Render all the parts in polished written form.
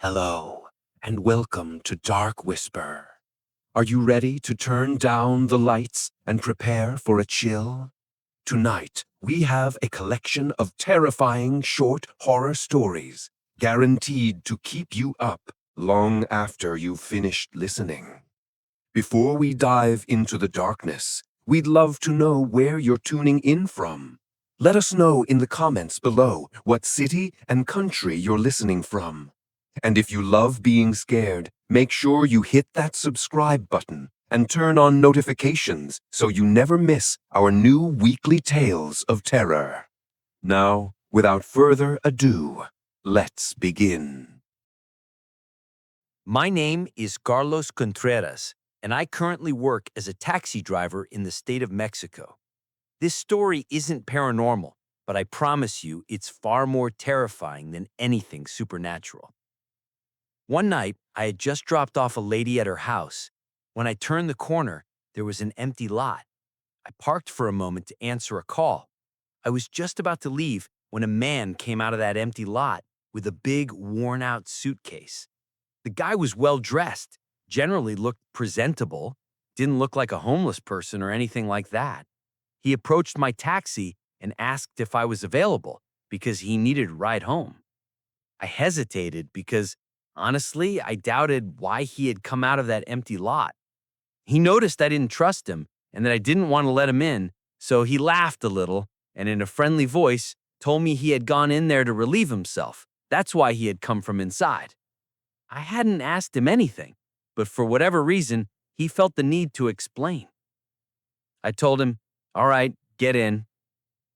Hello, and welcome to Dark Whisper. Are you ready to turn down the lights and prepare for a chill? Tonight, we have a collection of terrifying short horror stories, guaranteed to keep you up long after you've finished listening. Before we dive into the darkness, we'd love to know where you're tuning in from. Let us know in the comments below what city and country you're listening from. And if you love being scared, make sure you hit that subscribe button and turn on notifications so you never miss our new weekly tales of terror. Now, without further ado, let's begin. My name is Carlos Contreras, and I currently work as a taxi driver in the state of Mexico. This story isn't paranormal, but I promise you it's far more terrifying than anything supernatural. One night, I had just dropped off a lady at her house. When I turned the corner, there was an empty lot. I parked for a moment to answer a call. I was just about to leave when a man came out of that empty lot with a big, worn-out suitcase. The guy was well-dressed, generally looked presentable, didn't look like a homeless person or anything like that. He approached my taxi and asked if I was available because he needed a ride home. I hesitated because, honestly, I doubted why he had come out of that empty lot. He noticed I didn't trust him and that I didn't want to let him in, so he laughed a little and in a friendly voice told me he had gone in there to relieve himself. That's why he had come from inside. I hadn't asked him anything, but for whatever reason, he felt the need to explain. I told him, "All right, get in."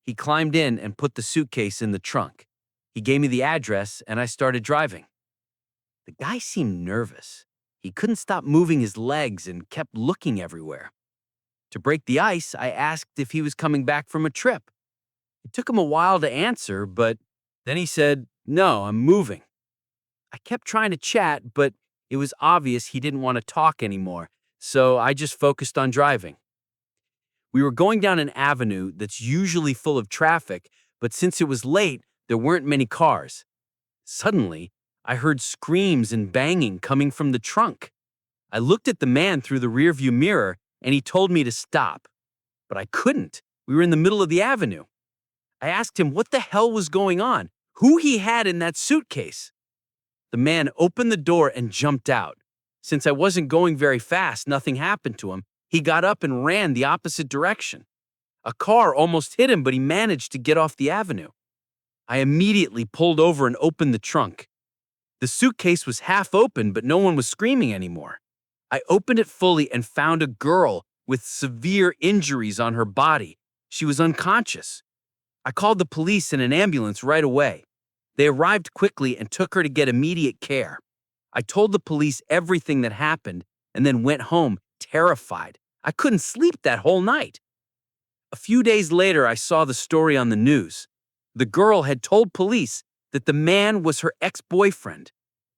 He climbed in and put the suitcase in the trunk. He gave me the address and I started driving. The guy seemed nervous. He couldn't stop moving his legs and kept looking everywhere. To break the ice, I asked if he was coming back from a trip. It took him a while to answer, but then he said, "No, I'm moving." I kept trying to chat, but it was obvious he didn't want to talk anymore, so I just focused on driving. We were going down an avenue that's usually full of traffic, but since it was late, there weren't many cars. Suddenly, I heard screams and banging coming from the trunk. I looked at the man through the rearview mirror, and he told me to stop. But I couldn't. We were in the middle of the avenue. I asked him what the hell was going on, who he had in that suitcase. The man opened the door and jumped out. Since I wasn't going very fast, nothing happened to him. He got up and ran the opposite direction. A car almost hit him, but he managed to get off the avenue. I immediately pulled over and opened the trunk. The suitcase was half open, but no one was screaming anymore. I opened it fully and found a girl with severe injuries on her body. She was unconscious. I called the police and an ambulance right away. They arrived quickly and took her to get immediate care. I told the police everything that happened and then went home, terrified. I couldn't sleep that whole night. A few days later, I saw the story on the news. The girl had told police that the man was her ex-boyfriend.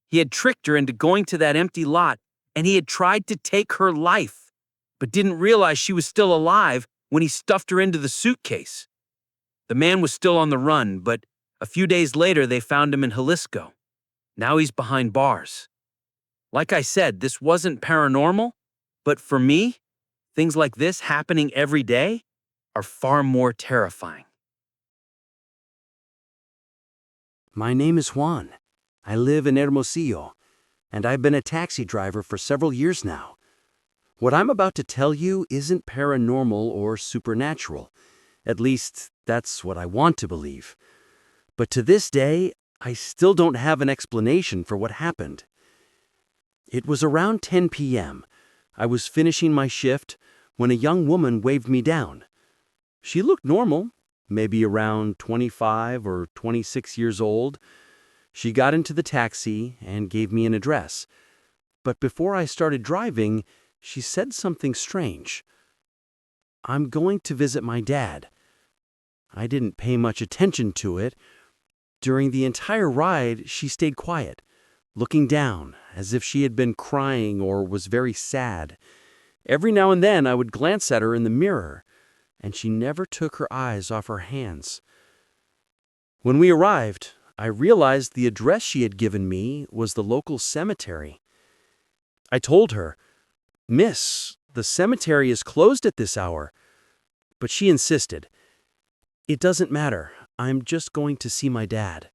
He had tricked her into going to that empty lot, and he had tried to take her life, but didn't realize she was still alive when he stuffed her into the suitcase. The man was still on the run, but a few days later, they found him in Jalisco. Now he's behind bars. Like I said, this wasn't paranormal, but for me, things like this happening every day are far more terrifying. My name is Juan. I live in Hermosillo, and I've been a taxi driver for several years now. What I'm about to tell you isn't paranormal or supernatural. At least, that's what I want to believe. But to this day, I still don't have an explanation for what happened. It was around 10 p.m. I was finishing my shift when a young woman waved me down. She looked normal, maybe around 25 or 26 years old. She got into the taxi and gave me an address. But before I started driving, she said something strange. "I'm going to visit my dad." I didn't pay much attention to it. During the entire ride, she stayed quiet, looking down as if she had been crying or was very sad. Every now and then I would glance at her in the mirror, and she never took her eyes off her hands. When we arrived, I realized the address she had given me was the local cemetery. I told her, "Miss, the cemetery is closed at this hour." But she insisted, "It doesn't matter. I'm just going to see my dad."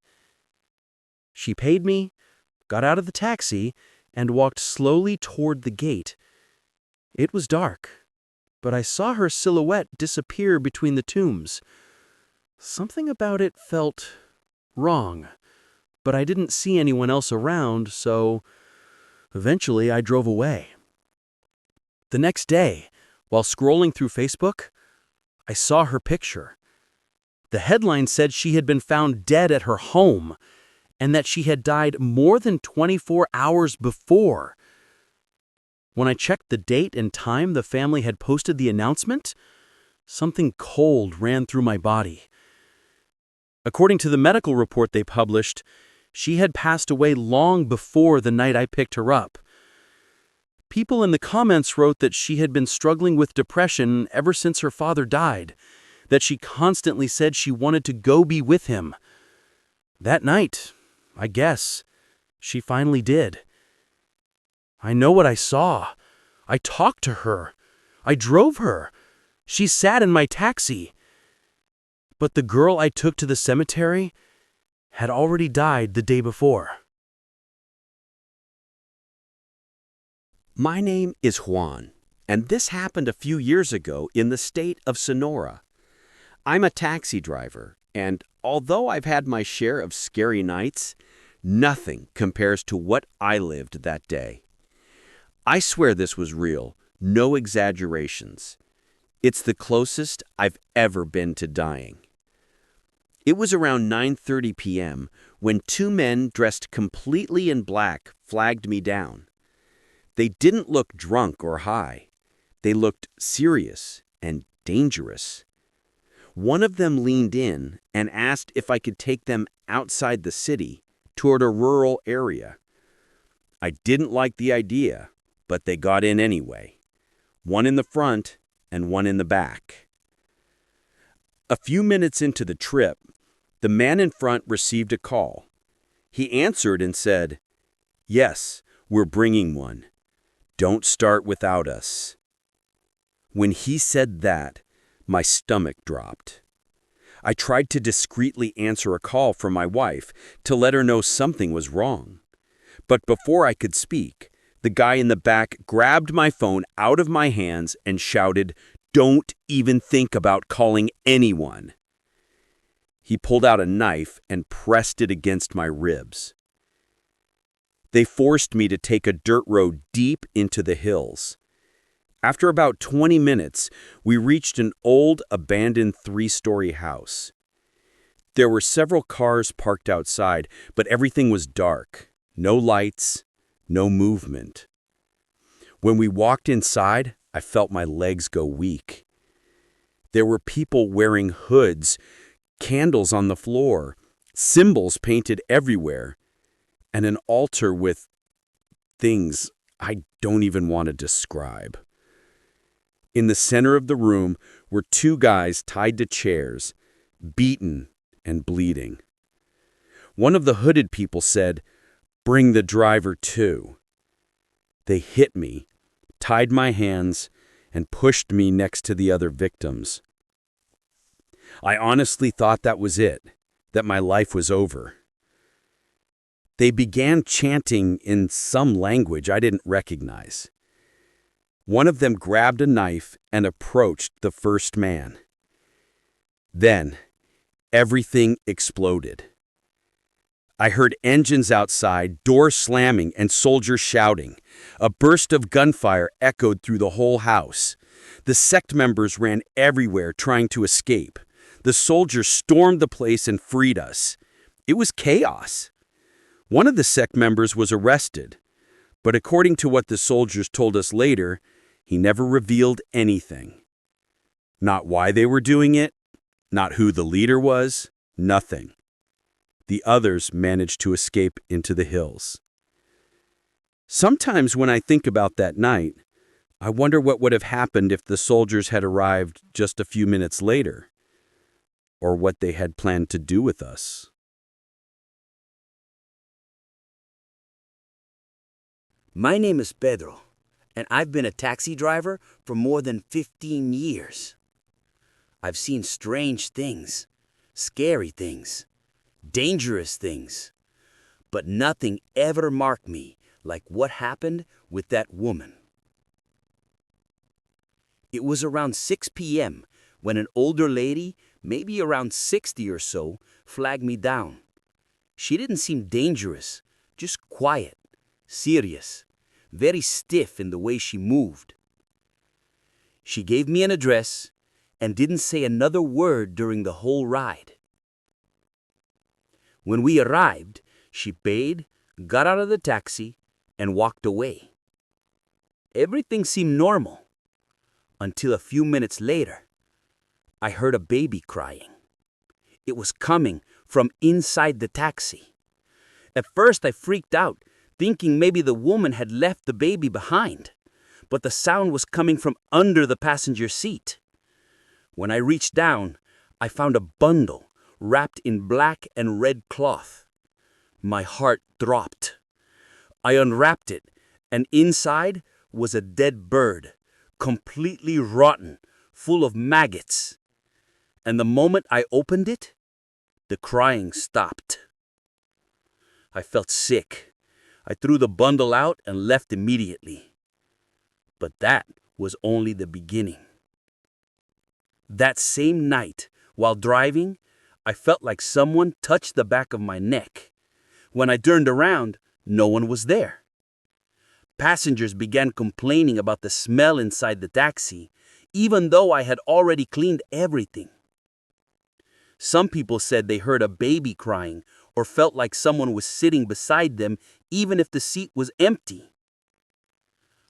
She paid me, got out of the taxi, and walked slowly toward the gate. It was dark, but I saw her silhouette disappear between the tombs. Something about it felt wrong, but I didn't see anyone else around, so eventually I drove away. The next day, while scrolling through Facebook, I saw her picture. The headline said she had been found dead at her home and that she had died more than 24 hours before. When I checked the date and time the family had posted the announcement, something cold ran through my body. According to the medical report they published, she had passed away long before the night I picked her up. People in the comments wrote that she had been struggling with depression ever since her father died, that she constantly said she wanted to go be with him. That night, I guess, she finally did. I know what I saw. I talked to her. I drove her. She sat in my taxi. But the girl I took to the cemetery had already died the day before. My name is Juan, and this happened a few years ago in the state of Sonora. I'm a taxi driver, and although I've had my share of scary nights, nothing compares to what I lived that day. I swear this was real, no exaggerations. It's the closest I've ever been to dying. It was around 9:30 p.m. when two men dressed completely in black flagged me down. They didn't look drunk or high. They looked serious and dangerous. One of them leaned in and asked if I could take them outside the city toward a rural area. I didn't like the idea, but they got in anyway. One in the front and one in the back. A few minutes into the trip, the man in front received a call. He answered and said, "Yes, we're bringing one. Don't start without us." When he said that, my stomach dropped. I tried to discreetly answer a call from my wife to let her know something was wrong. But before I could speak, the guy in the back grabbed my phone out of my hands and shouted, "Don't even think about calling anyone." He pulled out a knife and pressed it against my ribs. They forced me to take a dirt road deep into the hills. After about 20 minutes, we reached an old, abandoned 3-story house. There were several cars parked outside, but everything was dark. No lights, no movement. When we walked inside, I felt my legs go weak. There were people wearing hoods, candles on the floor, symbols painted everywhere, and an altar with things I don't even want to describe. In the center of the room were two guys tied to chairs, beaten and bleeding. One of the hooded people said, "Bring the driver too." They hit me, tied my hands, and pushed me next to the other victims. I honestly thought that was it, that my life was over. They began chanting in some language I didn't recognize. One of them grabbed a knife and approached the first man. Then, everything exploded. I heard engines outside, doors slamming, and soldiers shouting. A burst of gunfire echoed through the whole house. The sect members ran everywhere trying to escape. The soldiers stormed the place and freed us. It was chaos. One of the sect members was arrested, but according to what the soldiers told us later, he never revealed anything. Not why they were doing it, not who the leader was, nothing. The others managed to escape into the hills. Sometimes when I think about that night, I wonder what would have happened if the soldiers had arrived just a few minutes later, or what they had planned to do with us. My name is Pedro, and I've been a taxi driver for more than 15 years. I've seen strange things, scary things, dangerous things, but nothing ever marked me like what happened with that woman. It was around 6 p.m. when an older lady, maybe around 60 or so, flagged me down. She didn't seem dangerous, just quiet, serious, very stiff in the way she moved. She gave me an address and didn't say another word during the whole ride. When we arrived, she paid, got out of the taxi, and walked away. Everything seemed normal, until a few minutes later, I heard a baby crying. It was coming from inside the taxi. At first I freaked out, thinking maybe the woman had left the baby behind, but the sound was coming from under the passenger seat. When I reached down, I found a bundle wrapped in black and red cloth. My heart dropped. I unwrapped it, and inside was a dead bird, completely rotten, full of maggots. And the moment I opened it, the crying stopped. I felt sick. I threw the bundle out and left immediately. But that was only the beginning. That same night, while driving, I felt like someone touched the back of my neck. When I turned around, no one was there. Passengers began complaining about the smell inside the taxi, even though I had already cleaned everything. Some people said they heard a baby crying or felt like someone was sitting beside them even if the seat was empty.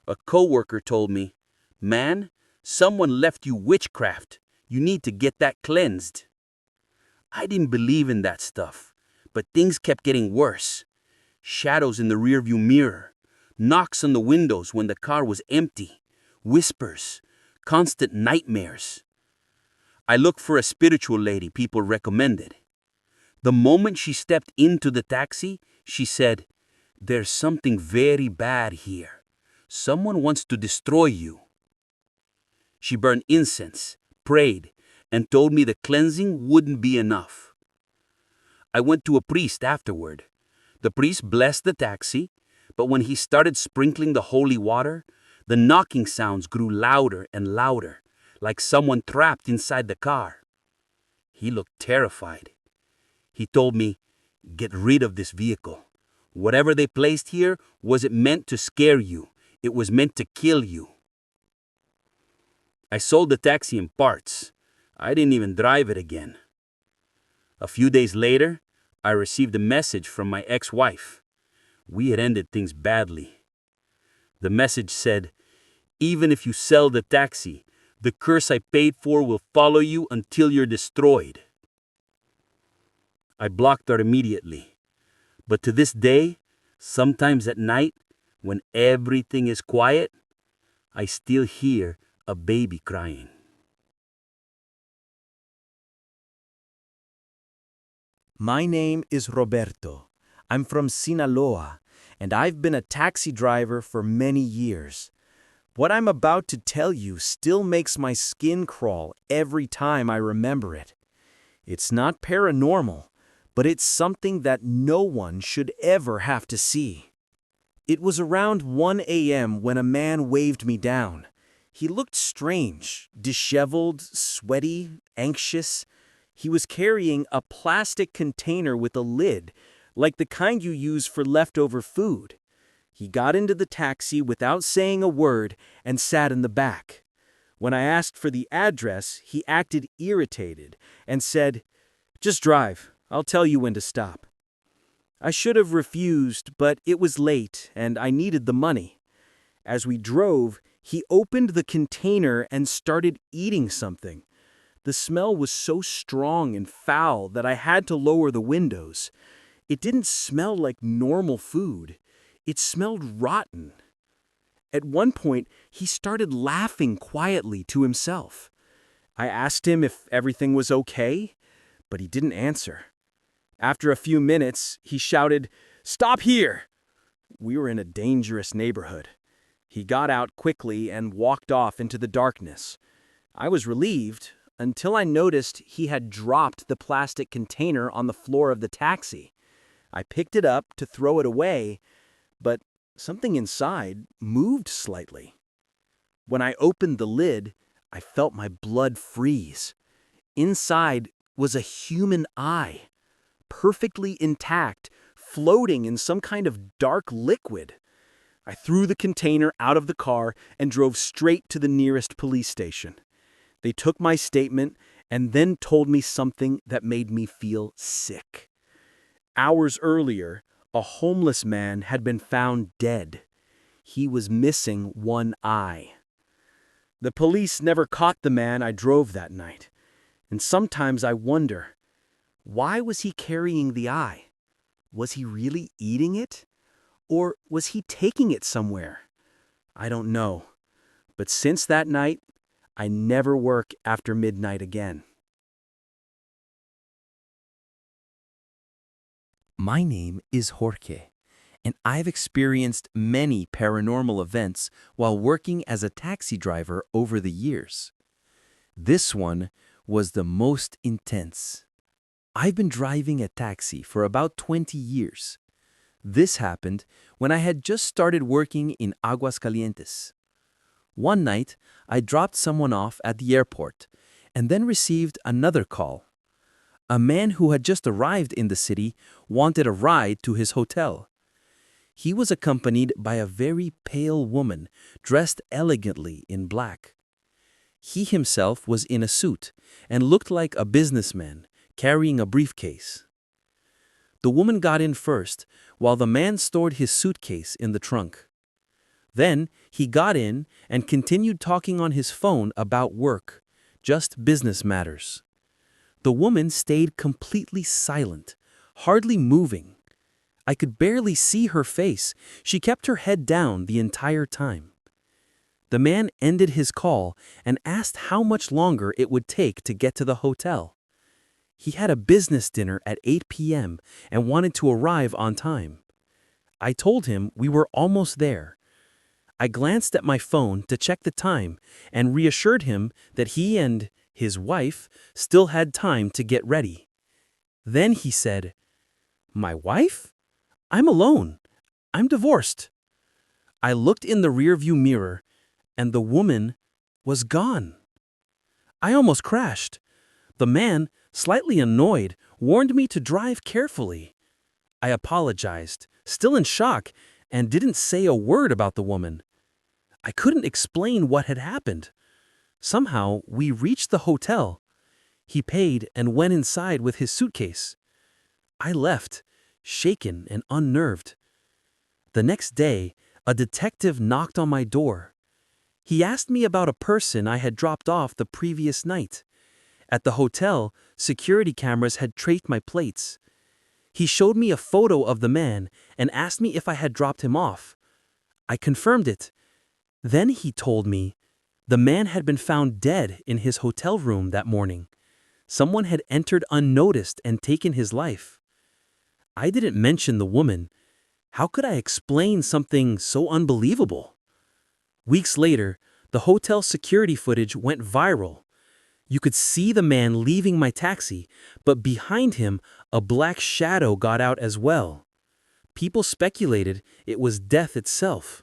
A coworker told me, "Man, someone left you witchcraft. You need to get that cleansed." I didn't believe in that stuff, but things kept getting worse. Shadows in the rearview mirror, knocks on the windows when the car was empty, whispers, constant nightmares. I looked for a spiritual lady people recommended. The moment she stepped into the taxi, she said, "There's something very bad here. Someone wants to destroy you." She burned incense, prayed, and told me the cleansing wouldn't be enough. I went to a priest afterward. The priest blessed the taxi, but when he started sprinkling the holy water, the knocking sounds grew louder and louder, like someone trapped inside the car. He looked terrified. He told me, "Get rid of this vehicle. Whatever they placed here wasn't meant to scare you. It was meant to kill you." I sold the taxi in parts. I didn't even drive it again. A few days later, I received a message from my ex-wife. We had ended things badly. The message said, "Even if you sell the taxi, the curse I paid for will follow you until you're destroyed." I blocked her immediately. But to this day, sometimes at night, when everything is quiet, I still hear a baby crying. My name is Roberto. I'm from Sinaloa, and I've been a taxi driver for many years. What I'm about to tell you still makes my skin crawl every time I remember it. It's not paranormal, but it's something that no one should ever have to see. It was around 1 a.m. when a man waved me down. He looked strange, disheveled, sweaty, anxious. He was carrying a plastic container with a lid, like the kind you use for leftover food. He got into the taxi without saying a word and sat in the back. When I asked for the address, he acted irritated and said, "Just drive. I'll tell you when to stop." I should have refused, but it was late and I needed the money. As we drove, he opened the container and started eating something. The smell was so strong and foul that I had to lower the windows. It didn't smell like normal food. It smelled rotten. At one point, he started laughing quietly to himself. I asked him if everything was okay, but he didn't answer. After a few minutes, he shouted, "Stop here!" We were in a dangerous neighborhood. He got out quickly and walked off into the darkness. I was relieved until I noticed he had dropped the plastic container on the floor of the taxi. I picked it up to throw it away, but something inside moved slightly. When I opened the lid, I felt my blood freeze. Inside was a human eye, perfectly intact, floating in some kind of dark liquid. I threw the container out of the car and drove straight to the nearest police station. They took my statement and then told me something that made me feel sick. Hours earlier, a homeless man had been found dead. He was missing one eye. The police never caught the man I drove that night. And sometimes I wonder, why was he carrying the eye? Was he really eating it? Or was he taking it somewhere? I don't know. But since that night, I never work after midnight again. My name is Jorge, and I've experienced many paranormal events while working as a taxi driver over the years. This one was the most intense. I've been driving a taxi for about 20 years. This happened when I had just started working in Aguascalientes. One night, I dropped someone off at the airport and then received another call. A man who had just arrived in the city wanted a ride to his hotel. He was accompanied by a very pale woman dressed elegantly in black. He himself was in a suit and looked like a businessman carrying a briefcase. The woman got in first while the man stored his suitcase in the trunk. Then he got in and continued talking on his phone about work, just business matters. The woman stayed completely silent, hardly moving. I could barely see her face. She kept her head down the entire time. The man ended his call and asked how much longer it would take to get to the hotel. He had a business dinner at 8 p.m. and wanted to arrive on time. I told him we were almost there. I glanced at my phone to check the time and reassured him that he and his wife still had time to get ready. Then he said, "My wife? I'm alone. I'm divorced." I looked in the rearview mirror and the woman was gone. I almost crashed. The man, slightly annoyed, warned me to drive carefully. I apologized, still in shock, and didn't say a word about the woman. I couldn't explain what had happened. Somehow, we reached the hotel. He paid and went inside with his suitcase. I left, shaken and unnerved. The next day, a detective knocked on my door. He asked me about a person I had dropped off the previous night. At the hotel, security cameras had traced my plates. He showed me a photo of the man and asked me if I had dropped him off. I confirmed it. Then he told me the man had been found dead in his hotel room that morning. Someone had entered unnoticed and taken his life. I didn't mention the woman. How could I explain something so unbelievable? Weeks later, the hotel security footage went viral. You could see the man leaving my taxi, but behind him, a black shadow got out as well. People speculated it was death itself.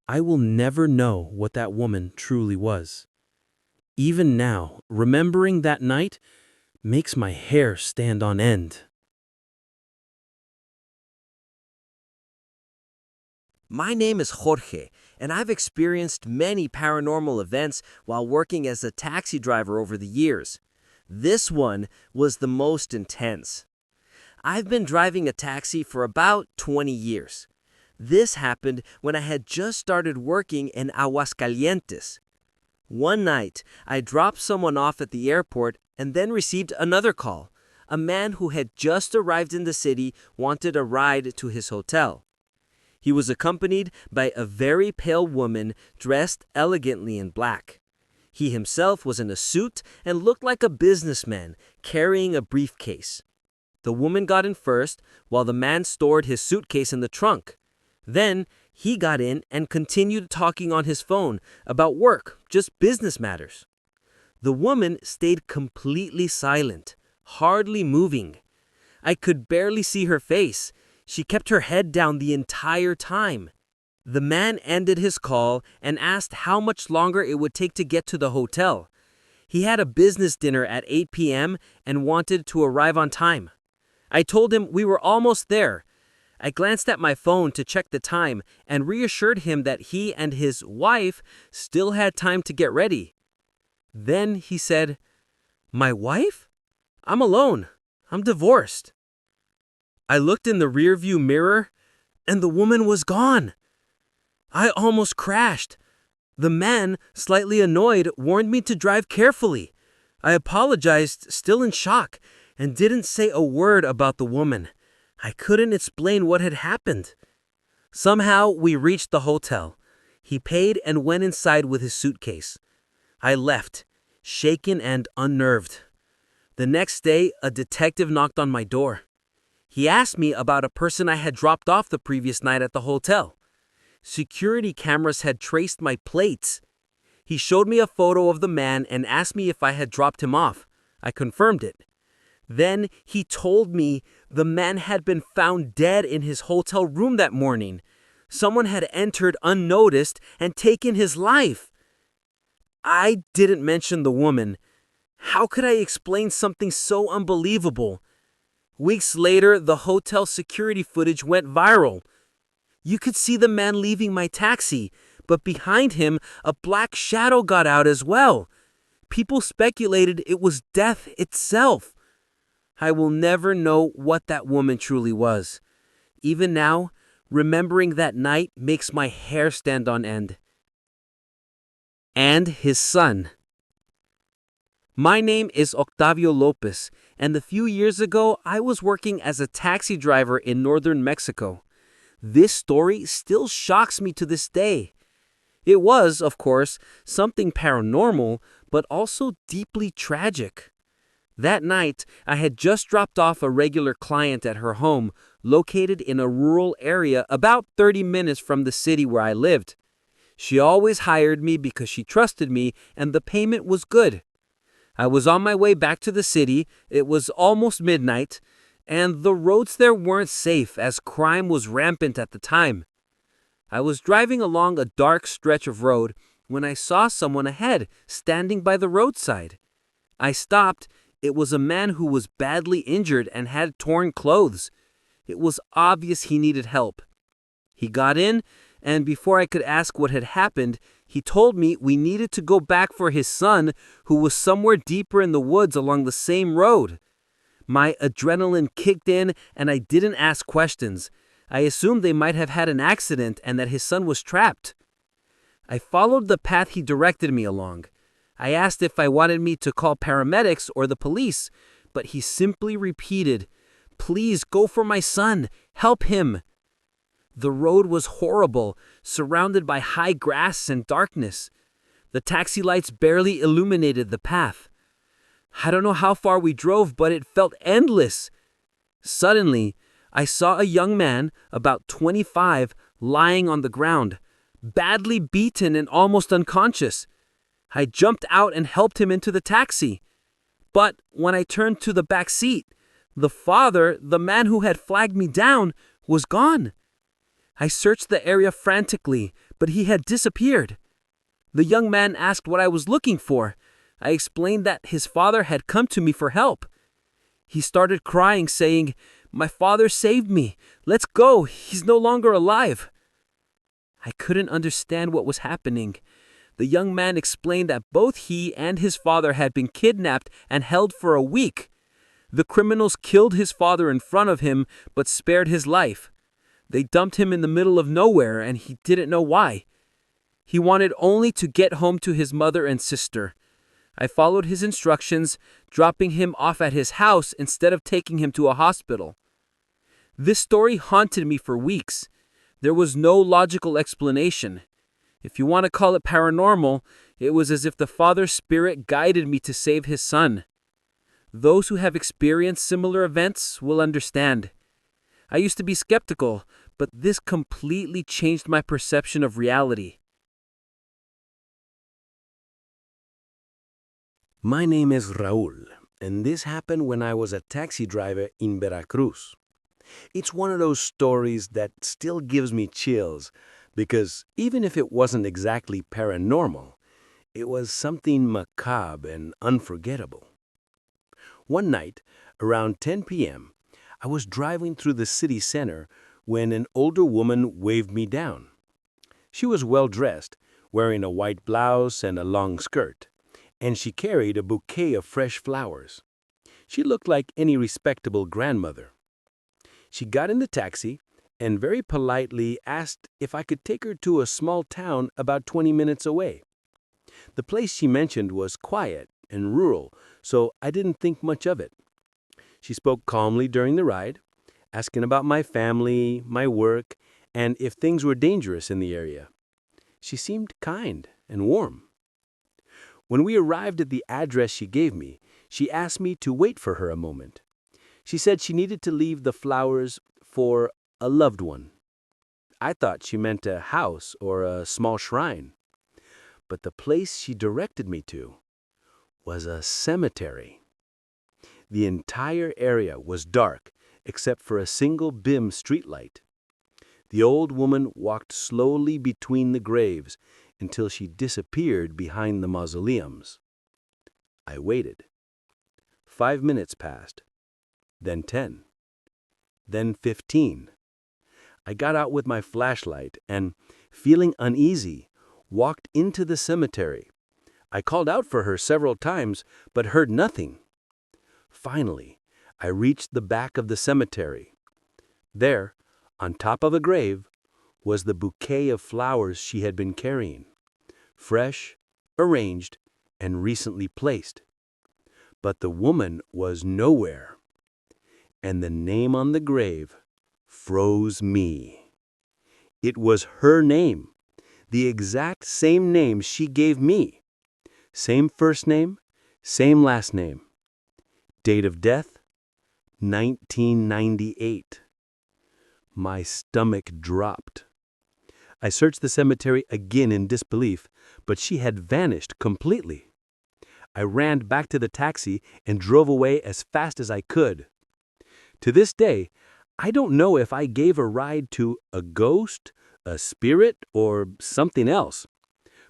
I will never know what that woman truly was. Even now, remembering that night makes my hair stand on end. My name is Jorge, and I've experienced many paranormal events while working as a taxi driver over the years. This one was the most intense. I've been driving a taxi for about 20 years. This happened when I had just started working in Aguascalientes. One night, I dropped someone off at the airport and then received another call. A man who had just arrived in the city wanted a ride to his hotel. He was accompanied by a very pale woman dressed elegantly in black. He himself was in a suit and looked like a businessman carrying a briefcase. The woman got in first while the man stored his suitcase in the trunk. Then he got in and continued talking on his phone about work, just business matters. The woman stayed completely silent, hardly moving. I could barely see her face. She kept her head down the entire time. The man ended his call and asked how much longer it would take to get to the hotel. He had a business dinner at 8 p.m. and wanted to arrive on time. I told him we were almost there. I glanced at my phone to check the time and reassured him that he and his wife still had time to get ready. Then he said, "My wife? I'm alone. I'm divorced." I looked in the rearview mirror and the woman was gone. I almost crashed. The man, slightly annoyed, warned me to drive carefully. I apologized, still in shock, and didn't say a word about the woman. I couldn't explain what had happened. Somehow, we reached the hotel. He paid and went inside with his suitcase. I left, shaken and unnerved. The next day, a detective knocked on my door. He asked me about a person I had dropped off the previous night at the hotel. Security cameras had traced my plates. He showed me a photo of the man and asked me if I had dropped him off. I confirmed it. Then he told me the man had been found dead in his hotel room that morning. Someone had entered unnoticed and taken his life. I didn't mention the woman. How could I explain something so unbelievable? Weeks later, the hotel security footage went viral. You could see the man leaving my taxi, but behind him, a black shadow got out as well. People speculated it was death itself. I will never know what that woman truly was. Even now, remembering that night makes my hair stand on end. And his son. My name is Octavio Lopez, and a few years ago, I was working as a taxi driver in northern Mexico. This story still shocks me to this day. It was, of course, something paranormal, but also deeply tragic. That night, I had just dropped off a regular client at her home, located in a rural area about 30 minutes from the city where I lived. She always hired me because she trusted me and the payment was good. I was on my way back to the city. It was almost midnight, and the roads there weren't safe as crime was rampant at the time. I was driving along a dark stretch of road when I saw someone ahead standing by the roadside. I stopped. It was a man who was badly injured and had torn clothes. It was obvious he needed help. He got in, and before I could ask what had happened, he told me we needed to go back for his son, who was somewhere deeper in the woods along the same road. My adrenaline kicked in, and I didn't ask questions. I assumed they might have had an accident and that his son was trapped. I followed the path he directed me along. I asked if I wanted me to call paramedics or the police, but he simply repeated, "Please go for my son. Help him." The road was horrible, surrounded by high grass and darkness. The taxi lights barely illuminated the path. I don't know how far we drove, but it felt endless. Suddenly, I saw a young man, about 25, lying on the ground, badly beaten and almost unconscious. I jumped out and helped him into the taxi. But when I turned to the back seat, the father, the man who had flagged me down, was gone. I searched the area frantically, but he had disappeared. The young man asked what I was looking for. I explained that his father had come to me for help. He started crying, saying, "My father saved me. Let's go. He's no longer alive." I couldn't understand what was happening. The young man explained that both he and his father had been kidnapped and held for a week. The criminals killed his father in front of him, but spared his life. They dumped him in the middle of nowhere, and he didn't know why. He wanted only to get home to his mother and sister. I followed his instructions, dropping him off at his house instead of taking him to a hospital. This story haunted me for weeks. There was no logical explanation. If you want to call it paranormal, it was as if the father's spirit guided me to save his son. Those who have experienced similar events will understand. I used to be skeptical, but this completely changed my perception of reality. My name is Raul, and this happened when I was a taxi driver in Veracruz. It's one of those stories that still gives me chills, because even if it wasn't exactly paranormal, it was something macabre and unforgettable. One night, around 10 p.m., I was driving through the city center when an older woman waved me down. She was well-dressed, wearing a white blouse and a long skirt, and she carried a bouquet of fresh flowers. She looked like any respectable grandmother. She got in the taxi and very politely asked if I could take her to a small town about 20 minutes away. The place she mentioned was quiet and rural, so I didn't think much of it. She spoke calmly during the ride, asking about my family, my work, and if things were dangerous in the area. She seemed kind and warm. When we arrived at the address she gave me, she asked me to wait for her a moment. She said she needed to leave the flowers for a loved one. I thought she meant a house or a small shrine. But the place she directed me to was a cemetery. The entire area was dark except for a single dim streetlight. The old woman walked slowly between the graves until she disappeared behind the mausoleums. I waited. 5 minutes passed, then 10, then 15. I got out with my flashlight and, feeling uneasy, walked into the cemetery. I called out for her several times, but heard nothing. Finally, I reached the back of the cemetery. There, on top of a grave, was the bouquet of flowers she had been carrying, fresh, arranged, and recently placed. But the woman was nowhere, and the name on the grave froze me. It was her name, the exact same name she gave me. Same first name, same last name. Date of death, 1998. My stomach dropped. I searched the cemetery again in disbelief, but she had vanished completely. I ran back to the taxi and drove away as fast as I could. To this day, I don't know if I gave a ride to a ghost, a spirit, or something else.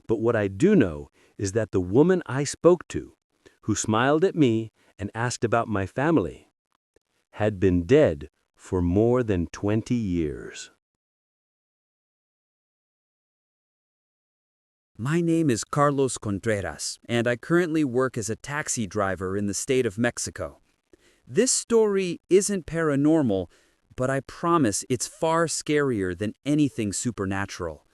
But what I do know is that the woman I spoke to, who smiled at me and asked about my family, had been dead for more than 20 years. My name is Carlos Contreras, and I currently work as a taxi driver in the state of Mexico. This story isn't paranormal, but I promise it's far scarier than anything supernatural.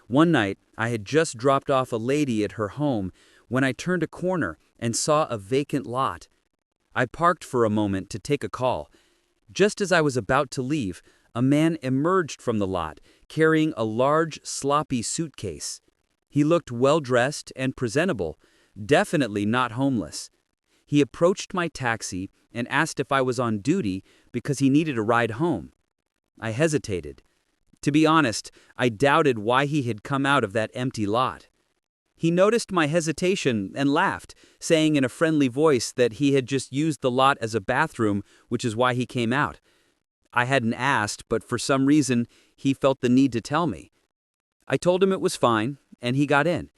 One night, I had just dropped off a lady at her home when I turned a corner and saw a vacant lot. I parked for a moment to take a call. Just as I was about to leave, a man emerged from the lot, carrying a large, sloppy suitcase. He looked well-dressed and presentable, definitely not homeless. He approached my taxi and asked if I was on duty because he needed a ride home. I hesitated. To be honest, I doubted why he had come out of that empty lot. He noticed my hesitation and laughed, saying in a friendly voice that he had just used the lot as a bathroom, which is why he came out. I hadn't asked, but for some reason, he felt the need to tell me. I told him it was fine, and he got in.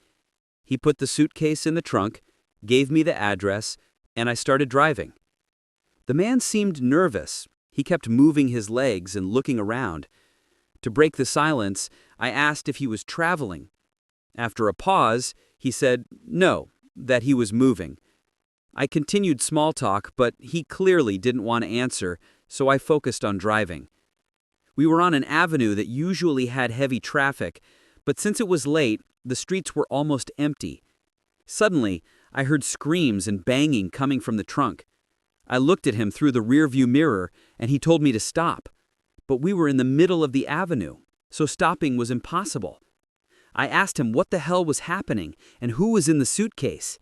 He put the suitcase in the trunk, gave me the address, and I started driving. The man seemed nervous. He kept moving his legs and looking around. To break the silence, I asked if he was traveling. After a pause, he said no, that he was moving. I continued small talk, but he clearly didn't want to answer, so I focused on driving. We were on an avenue that usually had heavy traffic, but since it was late, the streets were almost empty. Suddenly, I heard screams and banging coming from the trunk. I looked at him through the rearview mirror, and he told me to stop. But we were in the middle of the avenue, so stopping was impossible. I asked him what the hell was happening and who was in the suitcase.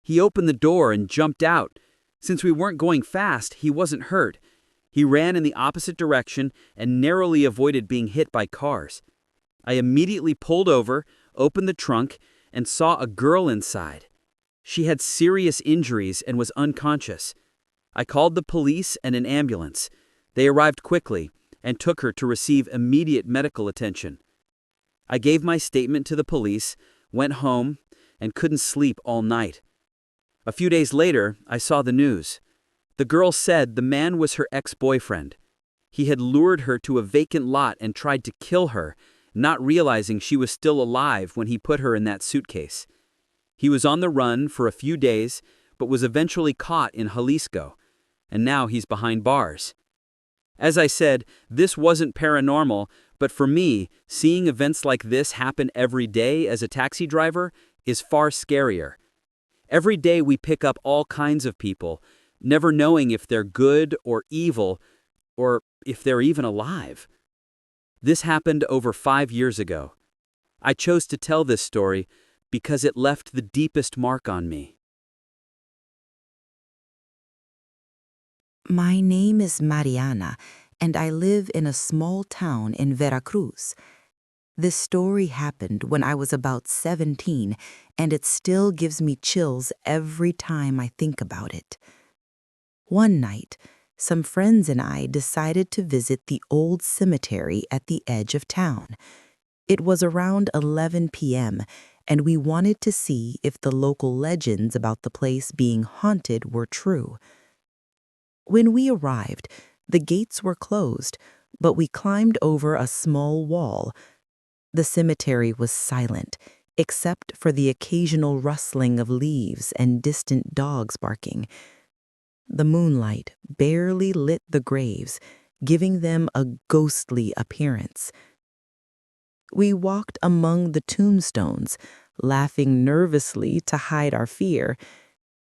He opened the door and jumped out. Since we weren't going fast, he wasn't hurt. He ran in the opposite direction and narrowly avoided being hit by cars. I immediately pulled over, opened the trunk, and saw a girl inside. She had serious injuries and was unconscious. I called the police and an ambulance. They arrived quickly and took her to receive immediate medical attention. I gave my statement to the police, went home, and couldn't sleep all night. A few days later, I saw the news. The girl said the man was her ex-boyfriend. He had lured her to a vacant lot and tried to kill her, not realizing she was still alive when he put her in that suitcase. He was on the run for a few days, but was eventually caught in Jalisco, and now he's behind bars. As I said, this wasn't paranormal, but for me, seeing events like this happen every day as a taxi driver is far scarier. Every day we pick up all kinds of people, never knowing if they're good or evil, or if they're even alive. This happened over 5 years ago. I chose to tell this story because it left the deepest mark on me. My name is Mariana, and I live in a small town in Veracruz. This story happened when I was about 17, and it still gives me chills every time I think about it. One night, some friends and I decided to visit the old cemetery at the edge of town. It was around 11 p.m., and we wanted to see if the local legends about the place being haunted were true. When we arrived, the gates were closed, but we climbed over a small wall. The cemetery was silent, except for the occasional rustling of leaves and distant dogs barking. The moonlight barely lit the graves, giving them a ghostly appearance. We walked among the tombstones, laughing nervously to hide our fear.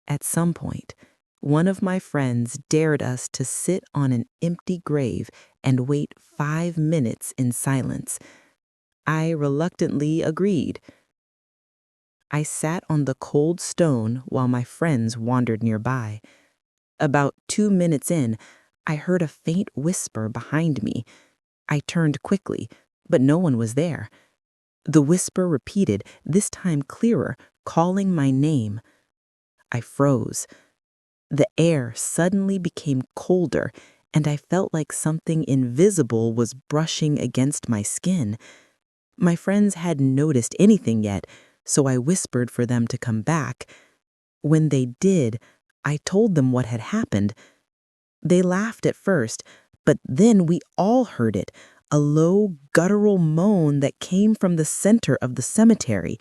At some point, one of my friends dared us to sit on an empty grave and wait 5 minutes in silence. I reluctantly agreed. I sat on the cold stone while my friends wandered nearby. About 2 minutes in, I heard a faint whisper behind me. I turned quickly, but no one was there. The whisper repeated, this time clearer, calling my name. I froze. The air suddenly became colder, and I felt like something invisible was brushing against my skin. My friends hadn't noticed anything yet, so I whispered for them to come back. When they did, I told them what had happened. They laughed at first, but then we all heard it, a low, guttural moan that came from the center of the cemetery.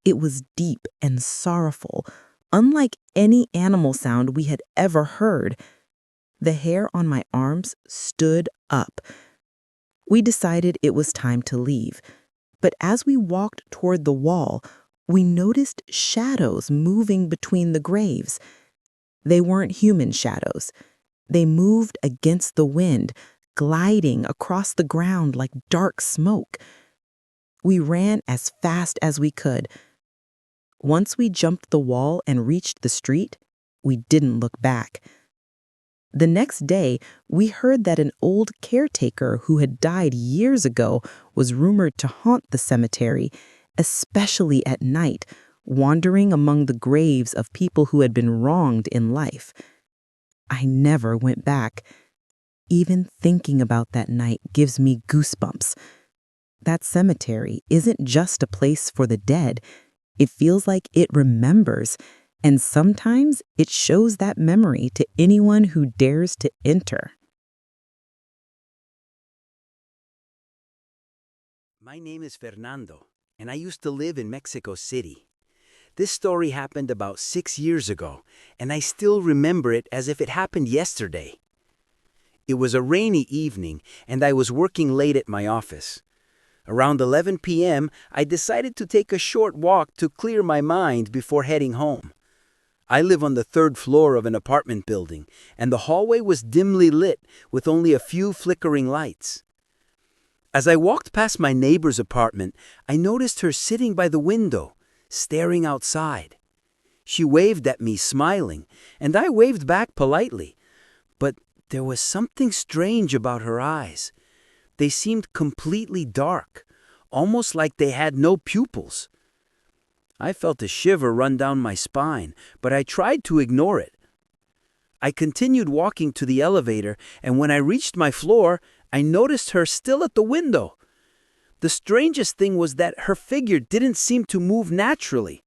It was deep and sorrowful, unlike any animal sound we had ever heard. The hair on my arms stood up. We decided it was time to leave, but as we walked toward the wall, we noticed shadows moving between the graves. They weren't human shadows. They moved against the wind, gliding across the ground like dark smoke. We ran as fast as we could. Once we jumped the wall and reached the street, we didn't look back. The next day, we heard that an old caretaker who had died years ago was rumored to haunt the cemetery, especially at night, wandering among the graves of people who had been wronged in life. I never went back. Even thinking about that night gives me goosebumps. That cemetery isn't just a place for the dead. It feels like it remembers, and sometimes it shows that memory to anyone who dares to enter. My name is Fernando, and I used to live in Mexico City. This story happened about 6 years ago, and I still remember it as if it happened yesterday. It was a rainy evening, and I was working late at my office. Around 11 p.m., I decided to take a short walk to clear my mind before heading home. I live on the 3rd floor of an apartment building, and the hallway was dimly lit with only a few flickering lights. As I walked past my neighbor's apartment, I noticed her sitting by the window, staring outside. She waved at me, smiling, and I waved back politely. But There was something strange about her eyes. They seemed completely dark, almost like they had no pupils. I felt a shiver run down my spine, but I tried to ignore it. I continued walking to the elevator, and when I reached my floor, I noticed her still at the window. The strangest thing was that her figure didn't seem to move naturally.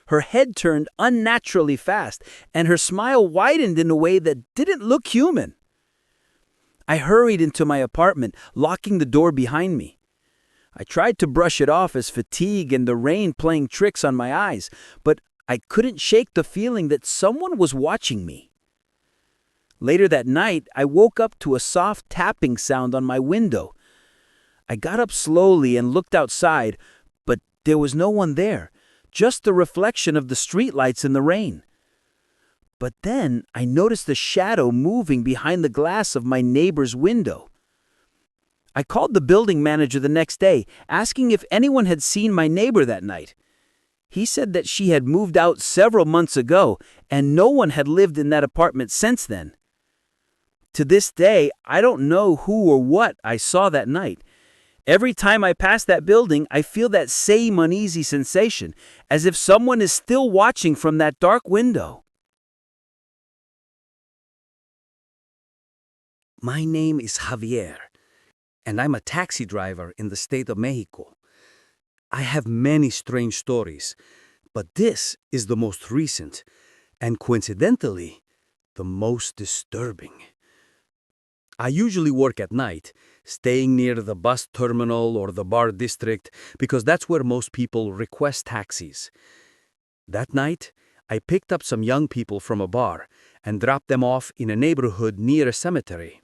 Her head turned unnaturally fast, and her smile widened in a way that didn't look human. I hurried into my apartment, locking the door behind me. I tried to brush it off as fatigue and the rain playing tricks on my eyes, but I couldn't shake the feeling that someone was watching me. Later that night, I woke up to a soft tapping sound on my window. I got up slowly and looked outside, but there was no one there, just the reflection of the streetlights in the rain. But then I noticed a shadow moving behind the glass of my neighbor's window. I called the building manager the next day, asking if anyone had seen my neighbor that night. He said that she had moved out several months ago, and no one had lived in that apartment since then. To this day, I don't know who or what I saw that night. Every time I pass that building, I feel that same uneasy sensation, as if someone is still watching from that dark window. My name is Javier, and I'm a taxi driver in the state of Mexico. I have many strange stories, but this is the most recent, and coincidentally, the most disturbing. I usually work at night, staying near the bus terminal or the bar district because that's where most people request taxis. That night, I picked up some young people from a bar and dropped them off in a neighborhood near a cemetery.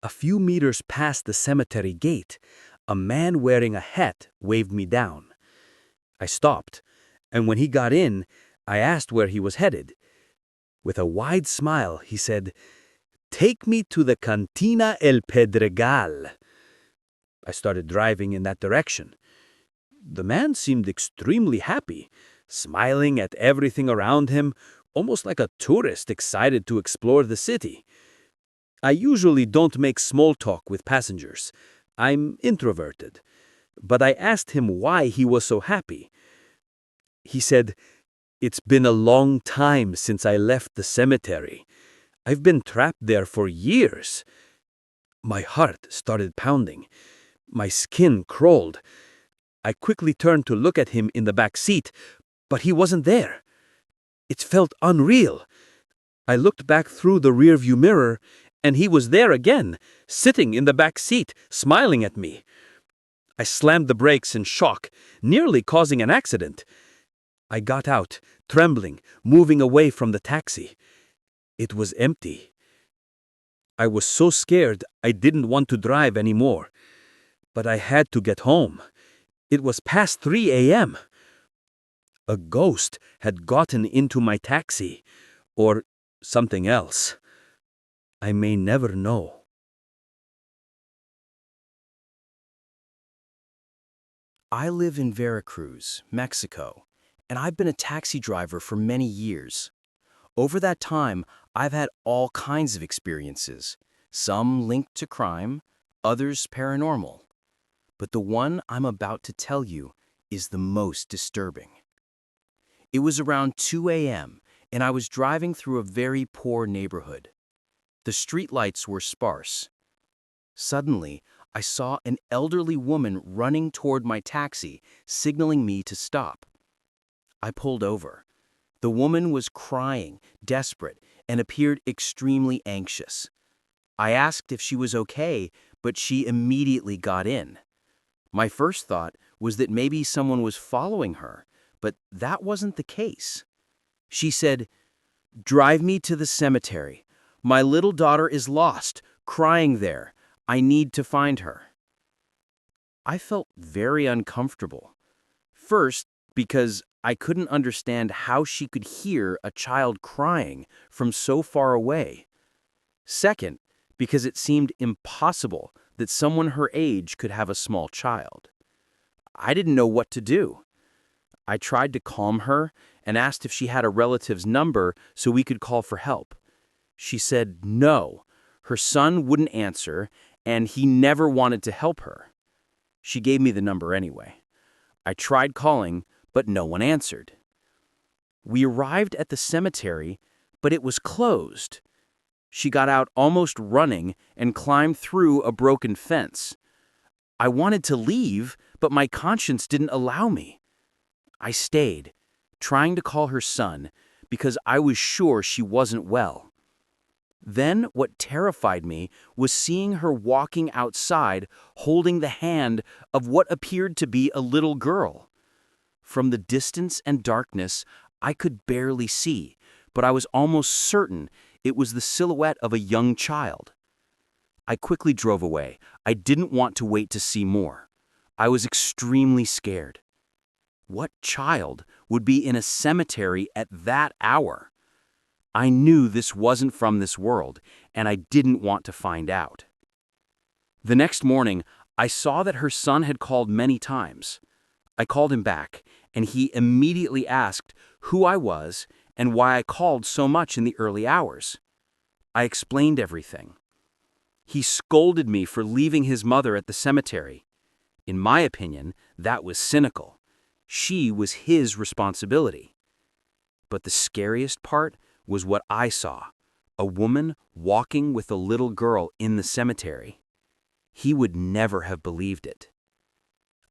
A few meters past the cemetery gate, a man wearing a hat waved me down. I stopped, and when he got in, I asked where he was headed. With a wide smile, he said, "Take me to the Cantina El Pedregal." I started driving in that direction. The man seemed extremely happy, smiling at everything around him, almost like a tourist excited to explore the city. I usually don't make small talk with passengers. I'm introverted. But I asked him why he was so happy. He said, "It's been a long time since I left the cemetery. I've been trapped there for years." My heart started pounding. My skin crawled. I quickly turned to look at him in the back seat, but he wasn't there. It felt unreal. I looked back through the rearview mirror, and he was there again, sitting in the back seat, smiling at me. I slammed the brakes in shock, nearly causing an accident. I got out, trembling, moving away from the taxi. It was empty. I was so scared I didn't want to drive anymore. But I had to get home. It was past 3 a.m. A ghost had gotten into my taxi, or something else. I may never know. I live in Veracruz, Mexico, and I've been a taxi driver for many years. Over that time, I've had all kinds of experiences, some linked to crime, others paranormal. But the one I'm about to tell you is the most disturbing. It was around 2 a.m., and I was driving through a very poor neighborhood. The streetlights were sparse. Suddenly, I saw an elderly woman running toward my taxi, signaling me to stop. I pulled over. The woman was crying, desperate, and appeared extremely anxious. I asked if she was okay, but she immediately got in. My first thought was that maybe someone was following her, but that wasn't the case. She said, "Drive me to the cemetery. My little daughter is lost, crying there. I need to find her." I felt very uncomfortable. First, because I couldn't understand how she could hear a child crying from so far away. Second, because it seemed impossible that someone her age could have a small child. I didn't know what to do. I tried to calm her and asked if she had a relative's number so we could call for help. She said no. Her son wouldn't answer, and he never wanted to help her. She gave me the number anyway. I tried calling, but no one answered. We arrived at the cemetery, but it was closed. She got out almost running and climbed through a broken fence. I wanted to leave, but my conscience didn't allow me. I stayed, trying to call her son, because I was sure she wasn't well. Then what terrified me was seeing her walking outside holding the hand of what appeared to be a little girl. From the distance and darkness, I could barely see, but I was almost certain it was the silhouette of a young child. I quickly drove away. I didn't want to wait to see more. I was extremely scared. What child would be in a cemetery at that hour? I knew this wasn't from this world, and I didn't want to find out. The next morning, I saw that her son had called many times. I called him back, and he immediately asked who I was and why I called so much in the early hours. I explained everything. He scolded me for leaving his mother at the cemetery. In my opinion, that was cynical. She was his responsibility. But the scariest part was what I saw, a woman walking with a little girl in the cemetery. He would never have believed it.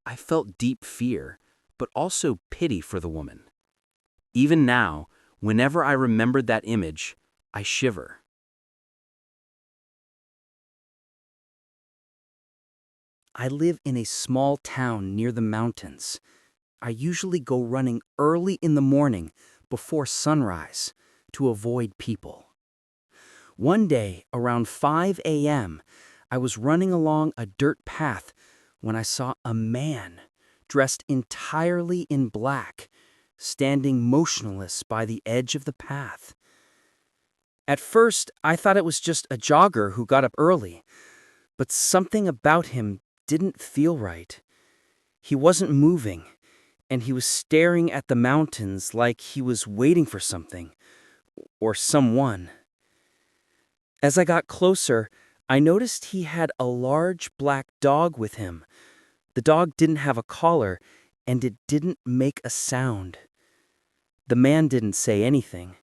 I felt deep fear, but also pity for the woman. Even now, whenever I remembered that image, I shiver. I live in a small town near the mountains. I usually go running early in the morning before sunrise to avoid people. One day, around 5 a.m., I was running along a dirt path when I saw a man dressed entirely in black, standing motionless by the edge of the path. At first, I thought it was just a jogger who got up early, but something about him didn't feel right. He wasn't moving, and he was staring at the mountains like he was waiting for something, or someone. As I got closer, I noticed he had a large black dog with him. The dog didn't have a collar, and it didn't make a sound. The man didn't say anything,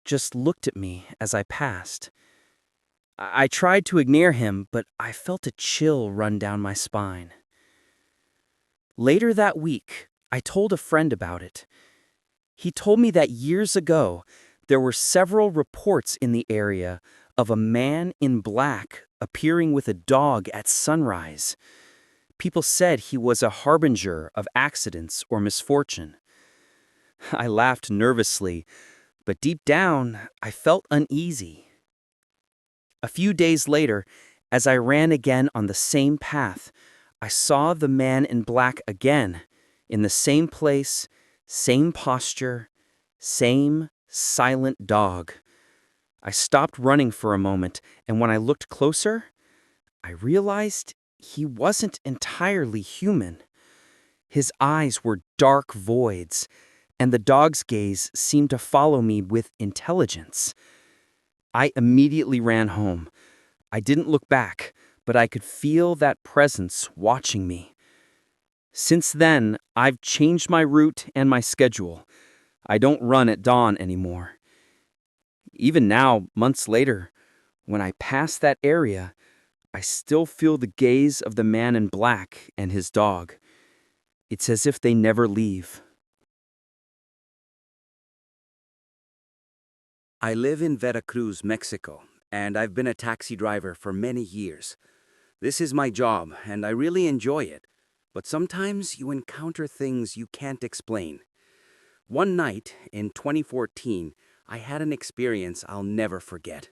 just looked at me as I passed. I tried to ignore him, but I felt a chill run down my spine. Later that week, I told a friend about it. He told me that years ago, there were several reports in the area of a man in black appearing with a dog at sunrise. People said he was a harbinger of accidents or misfortune. I laughed nervously, but deep down, I felt uneasy. A few days later, as I ran again on the same path, I saw the man in black again, in the same place, same posture, same silent dog. I stopped running for a moment, and when I looked closer, I realized he wasn't entirely human. His eyes were dark voids, and the dog's gaze seemed to follow me with intelligence. I immediately ran home. I didn't look back, but I could feel that presence watching me. Since then, I've changed my route and my schedule. I don't run at dawn anymore. Even now, months later, when I pass that area, I still feel the gaze of the man in black and his dog. It's as if they never leave. I live in Veracruz, Mexico, and I've been a taxi driver for many years. This is my job, and I really enjoy it. But sometimes you encounter things you can't explain. One night in 2014, I had an experience I'll never forget.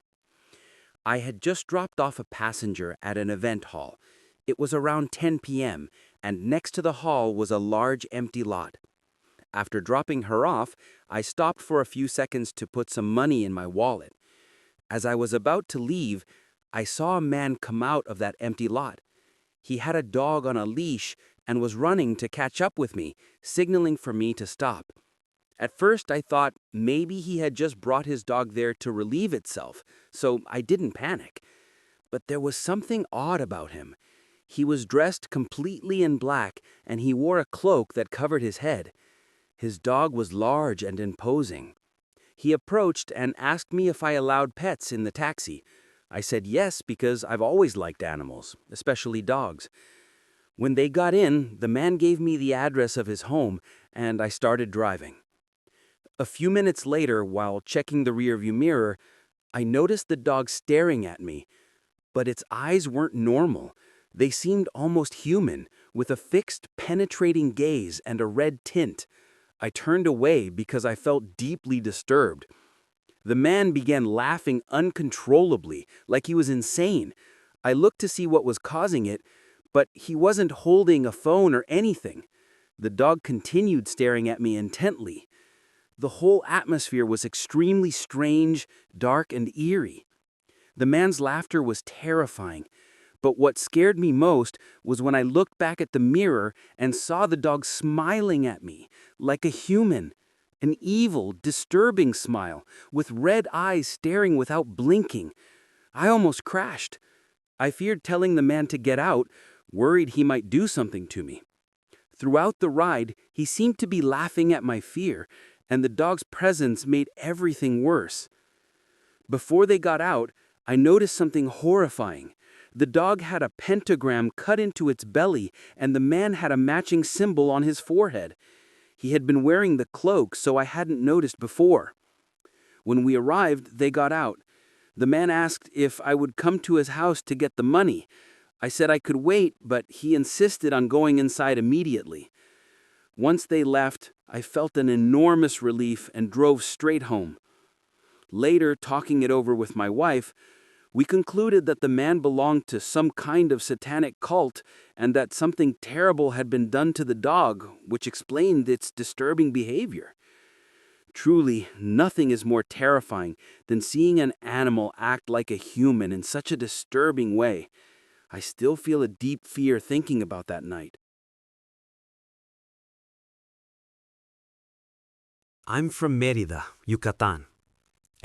I had just dropped off a passenger at an event hall. It was around 10 p.m., and next to the hall was a large empty lot. After dropping her off, I stopped for a few seconds to put some money in my wallet. As I was about to leave, I saw a man come out of that empty lot. He had a dog on a leash and was running to catch up with me, signaling for me to stop. At first, I thought maybe he had just brought his dog there to relieve itself, so I didn't panic. but there was something odd about him. He was dressed completely in black, and he wore a cloak that covered his head. His dog was large and imposing. He approached and asked me if I allowed pets in the taxi. I said yes because I've always liked animals, especially dogs. When they got in, the man gave me the address of his home, and I started driving. A few minutes later, while checking the rearview mirror, I noticed the dog staring at me, but its eyes weren't normal. They seemed almost human, with a fixed, penetrating gaze and a red tint. I turned away because I felt deeply disturbed. The man began laughing uncontrollably, like he was insane. I looked to see what was causing it, but he wasn't holding a phone or anything. The dog continued staring at me intently. The whole atmosphere was extremely strange, dark, and eerie. The man's laughter was terrifying, but what scared me most was when I looked back at the mirror and saw the dog smiling at me, like a human. An evil, disturbing smile, with red eyes staring without blinking. I almost crashed. I feared telling the man to get out, worried he might do something to me. Throughout the ride, he seemed to be laughing at my fear, and the dog's presence made everything worse. Before they got out, I noticed something horrifying. The dog had a pentagram cut into its belly, and the man had a matching symbol on his forehead. He had been wearing the cloak, so I hadn't noticed before. When we arrived, they got out. The man asked if I would come to his house to get the money. I said I could wait, but he insisted on going inside immediately. Once they left, I felt an enormous relief and drove straight home. Later, talking it over with my wife, we concluded that the man belonged to some kind of satanic cult and that something terrible had been done to the dog, which explained its disturbing behavior. Truly, nothing is more terrifying than seeing an animal act like a human in such a disturbing way. I still feel a deep fear thinking about that night. I'm from Mérida, Yucatan,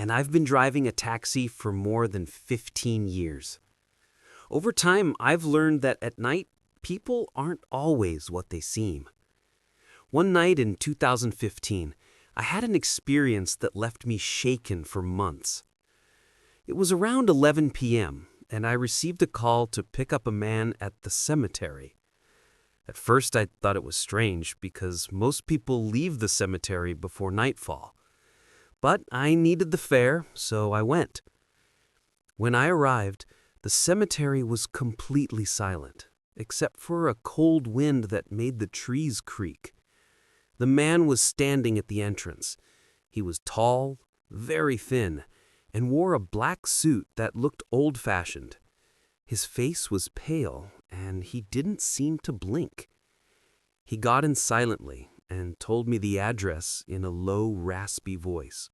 and I've been driving a taxi for more than 15 years. Over time, I've learned that at night, people aren't always what they seem. One night in 2015, I had an experience that left me shaken for months. It was around 11 p.m., and I received a call to pick up a man at the cemetery. At first, I thought it was strange because most people leave the cemetery before nightfall. But I needed the fare, so I went. When I arrived, the cemetery was completely silent, except for a cold wind that made the trees creak. The man was standing at the entrance. He was tall, very thin, and wore a black suit that looked old-fashioned. His face was pale, and he didn't seem to blink. He got in silently and told me the address in a low, raspy voice.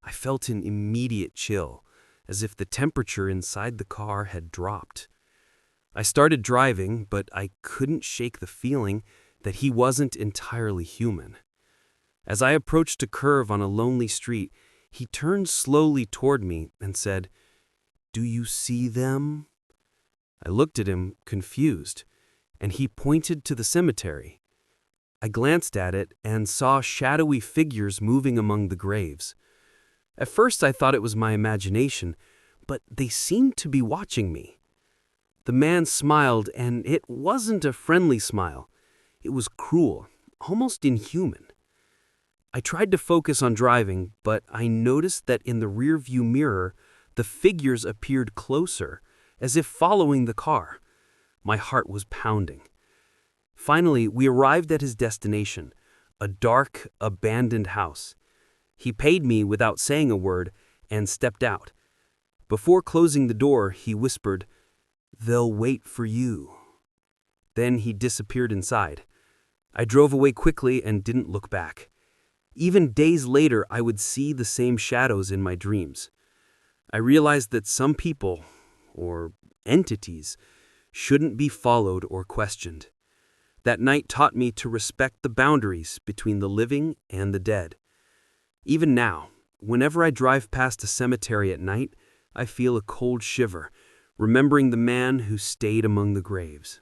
I felt an immediate chill, as if the temperature inside the car had dropped. I started driving, but I couldn't shake the feeling that he wasn't entirely human. As I approached a curve on a lonely street, he turned slowly toward me and said, "Do you see them?" I looked at him, confused, and he pointed to the cemetery. I glanced at it and saw shadowy figures moving among the graves. At first I thought it was my imagination, but they seemed to be watching me. The man smiled, and it wasn't a friendly smile. It was cruel, almost inhuman. I tried to focus on driving, but I noticed that in the rearview mirror, the figures appeared closer, as if following the car. My heart was pounding. Finally, we arrived at his destination, a dark, abandoned house. He paid me without saying a word and stepped out. Before closing the door, he whispered, "They'll wait for you." Then he disappeared inside. I drove away quickly and didn't look back. Even days later, I would see the same shadows in my dreams. I realized that some people, or entities, shouldn't be followed or questioned. That night taught me to respect the boundaries between the living and the dead. Even now, whenever I drive past a cemetery at night, I feel a cold shiver, remembering the man who stayed among the graves.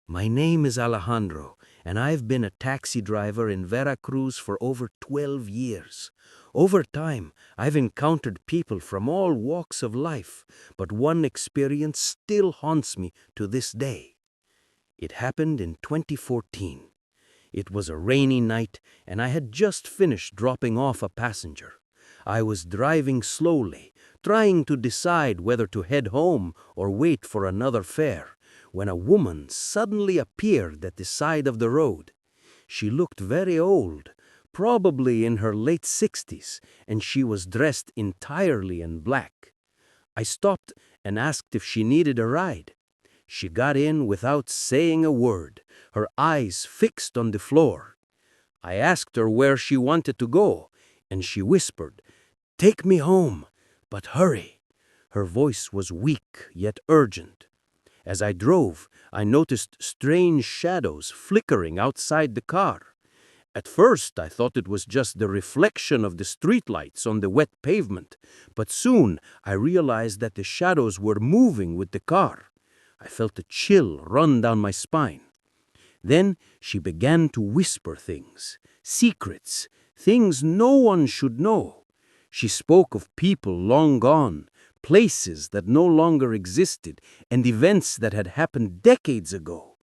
My name is Alejandro, and I've been a taxi driver in Veracruz for over 12 years. Over time, I've encountered people from all walks of life, but one experience still haunts me to this day. It happened in 2014. It was a rainy night, and I had just finished dropping off a passenger. I was driving slowly, trying to decide whether to head home or wait for another fare, when a woman suddenly appeared at the side of the road. She looked very old, probably in her late 60s, and she was dressed entirely in black. I stopped and asked if she needed a ride. She got in without saying a word, her eyes fixed on the floor. I asked her where she wanted to go, and she whispered, "Take me home, but hurry." Her voice was weak yet urgent. As I drove, I noticed strange shadows flickering outside the car. At first, I thought it was just the reflection of the streetlights on the wet pavement, but soon I realized that the shadows were moving with the car. I felt a chill run down my spine. Then she began to whisper things, secrets, things no one should know. She spoke of people long gone, places that no longer existed, and events that had happened decades ago.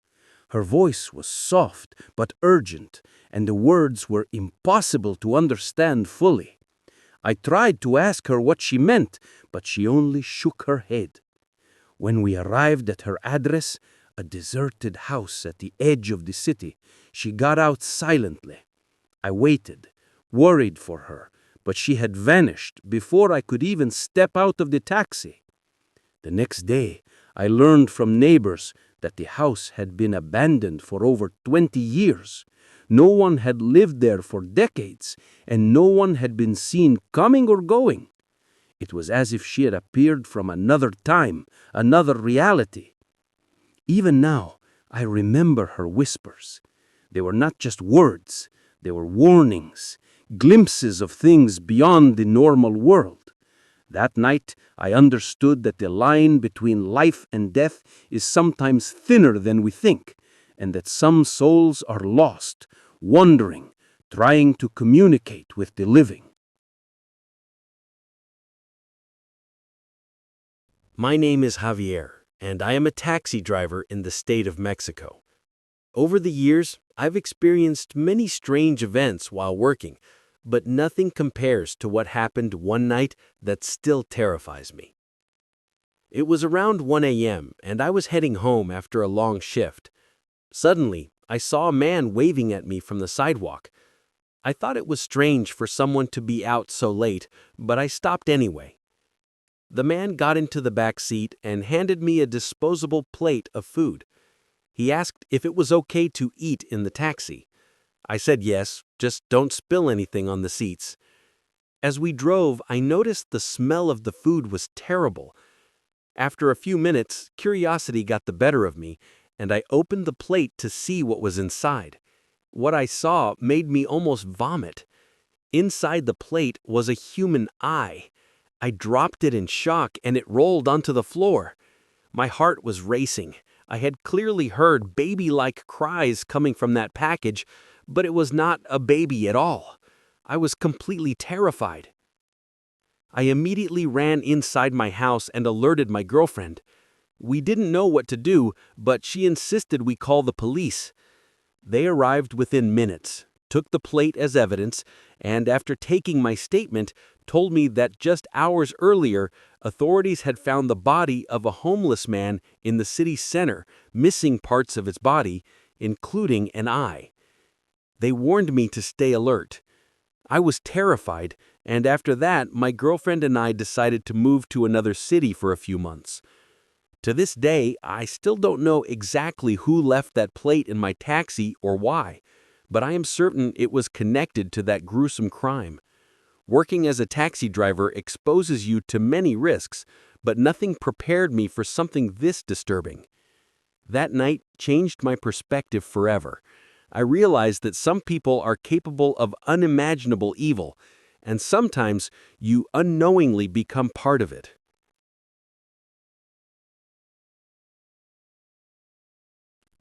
Her voice was soft but urgent, and the words were impossible to understand fully. I tried to ask her what she meant, but she only shook her head. When we arrived at her address, a deserted house at the edge of the city, she got out silently. I waited, worried for her, but she had vanished before I could even step out of the taxi. The next day, I learned from neighbors that the house had been abandoned for over 20 years. No one had lived there for decades, and no one had been seen coming or going. It was as if she had appeared from another time, another reality. Even now, I remember her whispers. They were not just words, they were warnings, glimpses of things beyond the normal world. That night, I understood that the line between life and death is sometimes thinner than we think, and that some souls are lost, wandering, trying to communicate with the living. My name is Javier, and I am a taxi driver in the state of Mexico. Over the years, I've experienced many strange events while working, but nothing compares to what happened one night that still terrifies me. It was around 1 a.m., and I was heading home after a long shift. Suddenly, I saw a man waving at me from the sidewalk. I thought it was strange for someone to be out so late, but I stopped anyway. The man got into the back seat and handed me a disposable plate of food. He asked if it was okay to eat in the taxi. I said yes, just don't spill anything on the seats. As we drove, I noticed the smell of the food was terrible. After a few minutes, curiosity got the better of me, and I opened the plate to see what was inside. What I saw made me almost vomit. Inside the plate was a human eye. I dropped it in shock, and it rolled onto the floor. My heart was racing. I had clearly heard baby-like cries coming from that package, but it was not a baby at all. I was completely terrified. I immediately ran inside my house and alerted my girlfriend. We didn't know what to do, but she insisted we call the police. They arrived within minutes, took the plate as evidence, and after taking my statement, told me that just hours earlier, authorities had found the body of a homeless man in the city center, missing parts of its body, including an eye. They warned me to stay alert. I was terrified, and after that, my girlfriend and I decided to move to another city for a few months. To this day, I still don't know exactly who left that plate in my taxi or why, but I am certain it was connected to that gruesome crime. Working as a taxi driver exposes you to many risks, but nothing prepared me for something this disturbing. That night changed my perspective forever. I realized that some people are capable of unimaginable evil, and sometimes you unknowingly become part of it.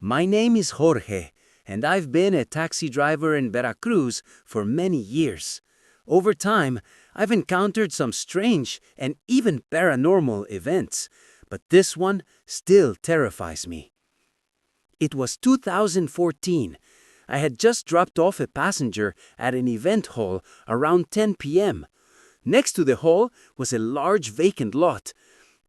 My name is Jorge, and I've been a taxi driver in Veracruz for many years. Over time, I've encountered some strange and even paranormal events, but this one still terrifies me. It was 2014. I had just dropped off a passenger at an event hall around 10 p.m. Next to the hall was a large vacant lot.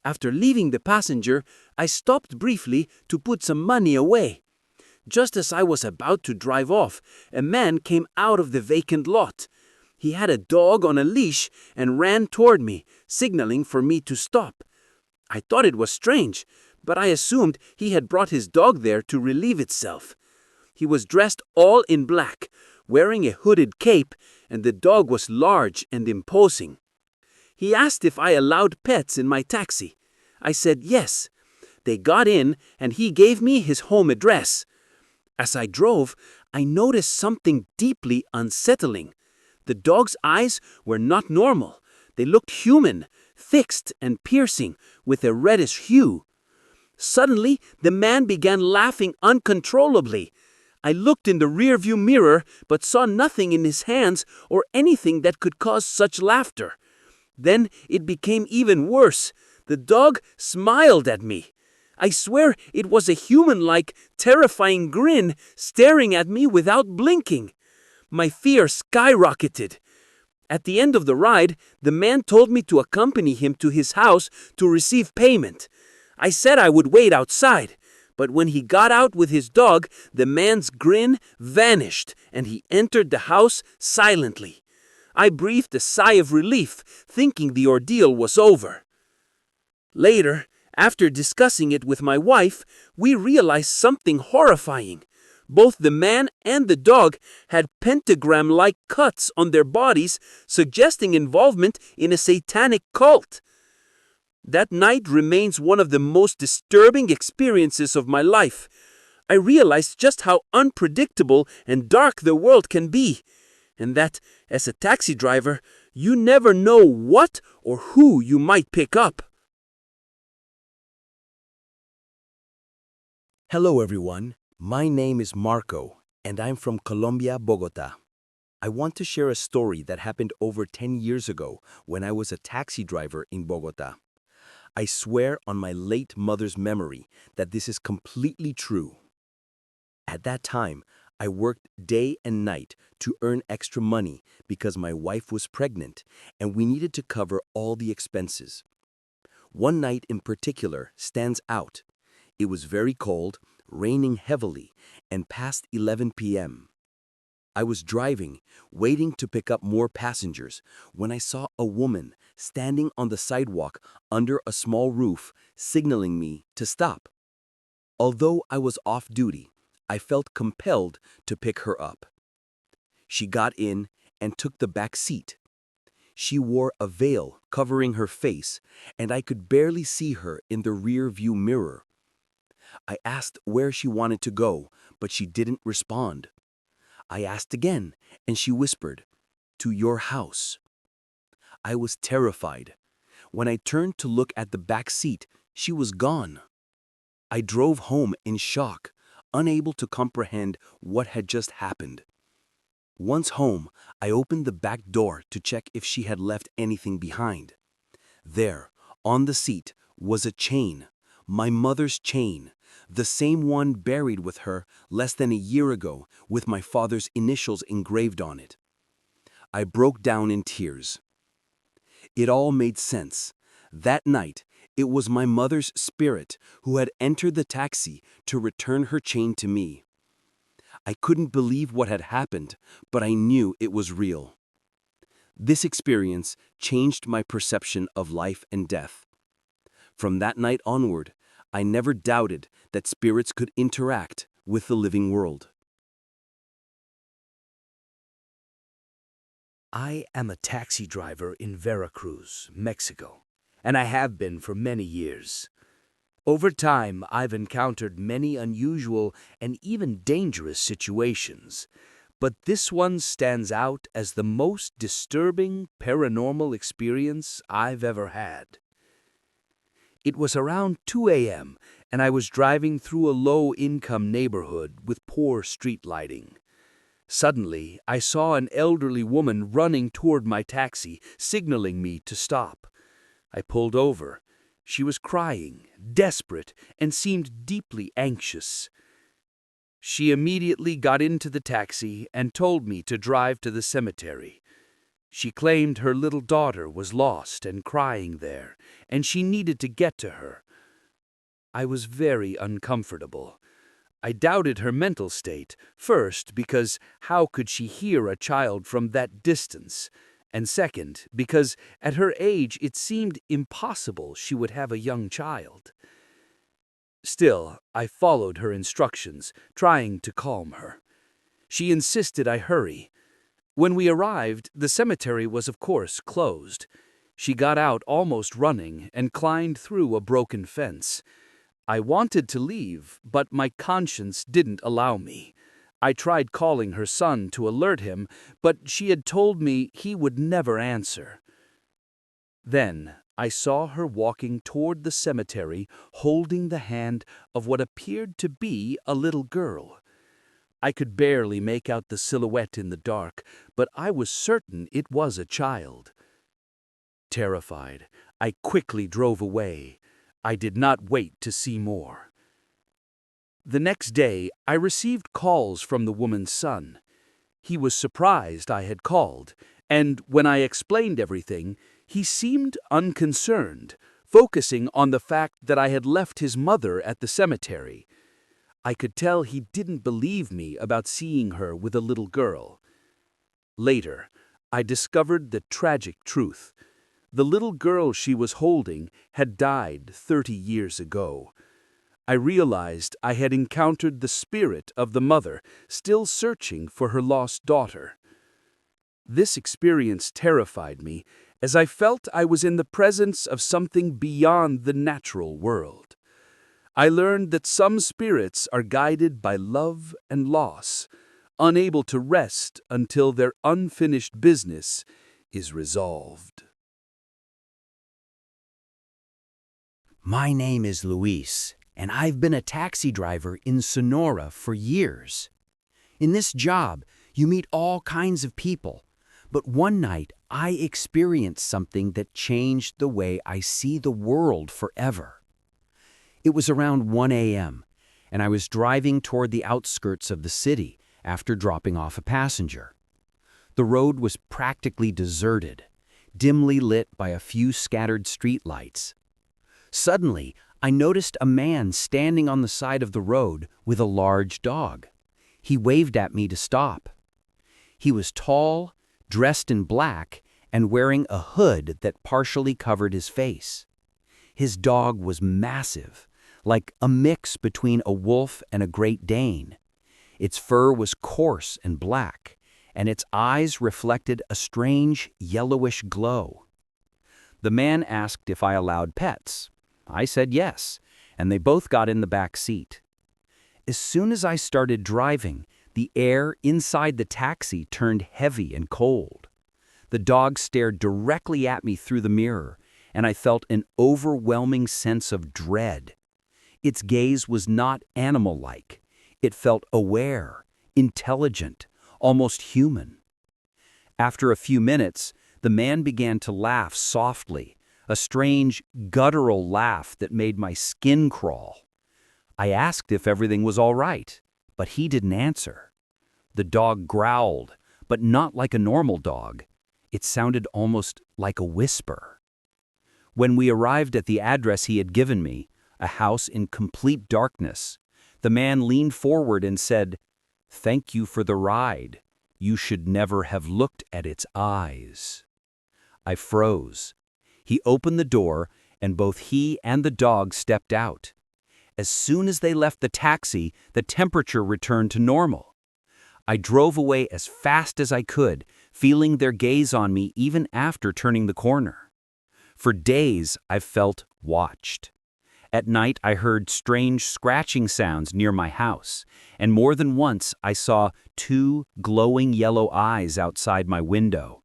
After leaving the passenger, I stopped briefly to put some money away. Just as I was about to drive off, a man came out of the vacant lot. He had a dog on a leash and ran toward me, signaling for me to stop. I thought it was strange, but I assumed he had brought his dog there to relieve itself. He was dressed all in black, wearing a hooded cape, and the dog was large and imposing. He asked if I allowed pets in my taxi. I said yes. They got in, and he gave me his home address. As I drove, I noticed something deeply unsettling. The dog's eyes were not normal. They looked human, fixed and piercing, with a reddish hue. Suddenly, the man began laughing uncontrollably. I looked in the rearview mirror, but saw nothing in his hands or anything that could cause such laughter. Then it became even worse. The dog smiled at me. I swear it was a human-like, terrifying grin staring at me without blinking. My fear skyrocketed. At the end of the ride, the man told me to accompany him to his house to receive payment. I said I would wait outside, but when he got out with his dog, the man's grin vanished and he entered the house silently. I breathed a sigh of relief, thinking the ordeal was over. Later, after discussing it with my wife, we realized something horrifying. Both the man and the dog had pentagram-like cuts on their bodies, suggesting involvement in a satanic cult. That night remains one of the most disturbing experiences of my life. I realized just how unpredictable and dark the world can be, and that, as a taxi driver, you never know what or who you might pick up. Hello everyone, my name is Marco, and I'm from Colombia, Bogota. I want to share a story that happened over 10 years ago when I was a taxi driver in Bogota. I swear on my late mother's memory that this is completely true. At that time, I worked day and night to earn extra money because my wife was pregnant and we needed to cover all the expenses. One night in particular stands out. It was very cold, raining heavily, and past 11 p.m. I was driving, waiting to pick up more passengers, when I saw a woman standing on the sidewalk under a small roof, signaling me to stop. Although I was off duty, I felt compelled to pick her up. She got in and took the back seat. She wore a veil covering her face, and I could barely see her in the rear view mirror. I asked where she wanted to go, but she didn't respond. I asked again, and she whispered, "To your house." I was terrified. When I turned to look at the back seat, she was gone. I drove home in shock, unable to comprehend what had just happened. Once home, I opened the back door to check if she had left anything behind. There, on the seat, was a chain, my mother's chain, the same one buried with her less than a year ago with my father's initials engraved on it. I broke down in tears. It all made sense. That night, it was my mother's spirit who had entered the taxi to return her chain to me. I couldn't believe what had happened, but I knew it was real. This experience changed my perception of life and death. From that night onward, I never doubted that spirits could interact with the living world. I am a taxi driver in Veracruz, Mexico, and I have been for many years. Over time, I've encountered many unusual and even dangerous situations, but this one stands out as the most disturbing paranormal experience I've ever had. It was around 2 a.m., and I was driving through a low-income neighborhood with poor street lighting. Suddenly, I saw an elderly woman running toward my taxi, signaling me to stop. I pulled over. She was crying, desperate, and seemed deeply anxious. She immediately got into the taxi and told me to drive to the cemetery. She claimed her little daughter was lost and crying there, and she needed to get to her. I was very uncomfortable. I doubted her mental state, first because how could she hear a child from that distance, and second because at her age it seemed impossible she would have a young child. Still, I followed her instructions, trying to calm her. She insisted I hurry. When we arrived, the cemetery was of course closed. She got out almost running and climbed through a broken fence. I wanted to leave, but my conscience didn't allow me. I tried calling her son to alert him, but she had told me he would never answer. Then I saw her walking toward the cemetery, holding the hand of what appeared to be a little girl. I could barely make out the silhouette in the dark, but I was certain it was a child. Terrified, I quickly drove away. I did not wait to see more. The next day, I received calls from the woman's son. He was surprised I had called, and when I explained everything, he seemed unconcerned, focusing on the fact that I had left his mother at the cemetery. I could tell he didn't believe me about seeing her with a little girl. Later, I discovered the tragic truth. The little girl she was holding had died 30 years ago. I realized I had encountered the spirit of the mother, still searching for her lost daughter. This experience terrified me, as I felt I was in the presence of something beyond the natural world. I learned that some spirits are guided by love and loss, unable to rest until their unfinished business is resolved. My name is Luis, and I've been a taxi driver in Sonora for years. In this job, you meet all kinds of people, but one night I experienced something that changed the way I see the world forever. It was around 1 a.m., and I was driving toward the outskirts of the city after dropping off a passenger. The road was practically deserted, dimly lit by a few scattered streetlights. Suddenly, I noticed a man standing on the side of the road with a large dog. He waved at me to stop. He was tall, dressed in black, and wearing a hood that partially covered his face. His dog was massive, like a mix between a wolf and a Great Dane. Its fur was coarse and black, and its eyes reflected a strange yellowish glow. The man asked if I allowed pets. I said yes, and they both got in the back seat. As soon as I started driving, the air inside the taxi turned heavy and cold. The dog stared directly at me through the mirror, and I felt an overwhelming sense of dread. Its gaze was not animal-like. It felt aware, intelligent, almost human. After a few minutes, the man began to laugh softly, a strange, guttural laugh that made my skin crawl. I asked if everything was all right, but he didn't answer. The dog growled, but not like a normal dog. It sounded almost like a whisper. When we arrived at the address he had given me, a house in complete darkness, the man leaned forward and said, "Thank you for the ride. You should never have looked at its eyes." I froze. He opened the door, and both he and the dog stepped out. As soon as they left the taxi, the temperature returned to normal. I drove away as fast as I could, feeling their gaze on me even after turning the corner. For days, I felt watched. At night, I heard strange scratching sounds near my house, and more than once I saw 2 glowing yellow eyes outside my window.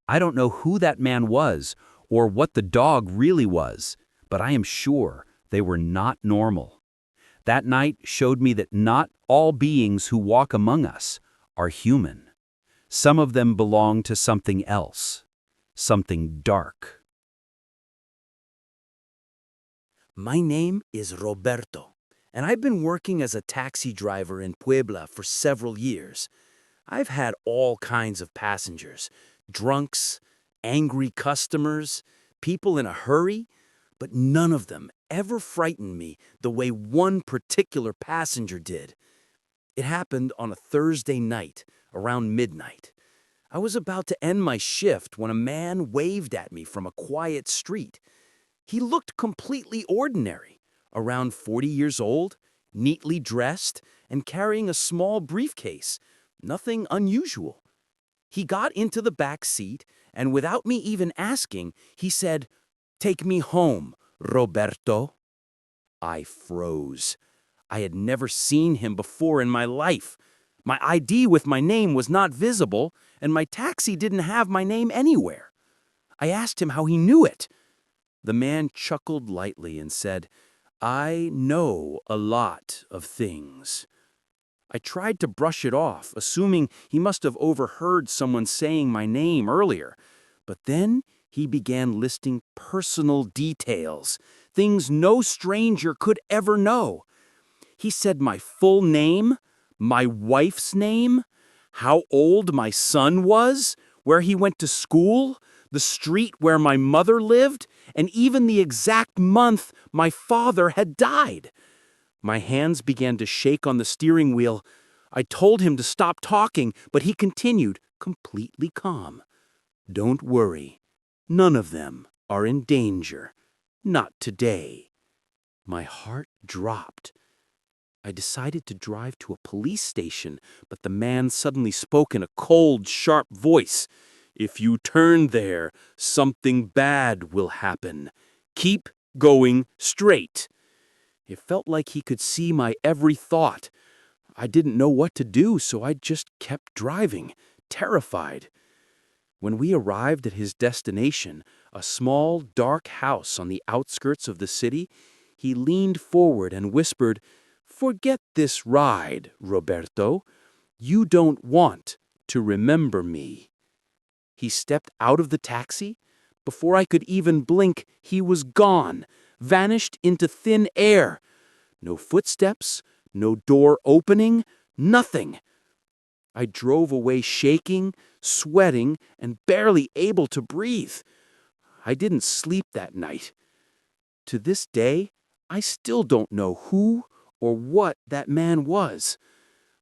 I don't know who that man was or what the dog really was, but I am sure they were not normal. That night showed me that not all beings who walk among us are human. Some of them belong to something else, something dark. My name is Roberto, and I've been working as a taxi driver in Puebla for several years. I've had all kinds of passengers, drunks, angry customers, people in a hurry, but none of them ever frightened me the way one particular passenger did. It happened on a Thursday night, around midnight. I was about to end my shift when a man waved at me from a quiet street. He looked completely ordinary, around 40 years old, neatly dressed, and carrying a small briefcase. Nothing unusual. He got into the back seat, and without me even asking, he said, "Take me home, Roberto." I froze. I had never seen him before in my life. My ID with my name was not visible, and my taxi didn't have my name anywhere. I asked him how he knew it. The man chuckled lightly and said, "I know a lot of things." I tried to brush it off, assuming he must have overheard someone saying my name earlier. But then he began listing personal details, things no stranger could ever know. He said my full name, my wife's name, how old my son was, where he went to school, the street where my mother lived, and even the exact month my father had died. My hands began to shake on the steering wheel. I told him to stop talking, but he continued, completely calm. "Don't worry. None of them are in danger. Not today." My heart dropped. I decided to drive to a police station, but the man suddenly spoke in a cold, sharp voice. "If you turn there, something bad will happen. Keep going straight." It felt like he could see my every thought. I didn't know what to do, so I just kept driving, terrified. When we arrived at his destination, a small, dark house on the outskirts of the city, he leaned forward and whispered, "Forget this ride, Roberto. You don't want to remember me." He stepped out of the taxi. Before I could even blink, he was gone, vanished into thin air. No footsteps, no door opening, nothing. I drove away shaking, sweating, and barely able to breathe. I didn't sleep that night. To this day, I still don't know who or what that man was.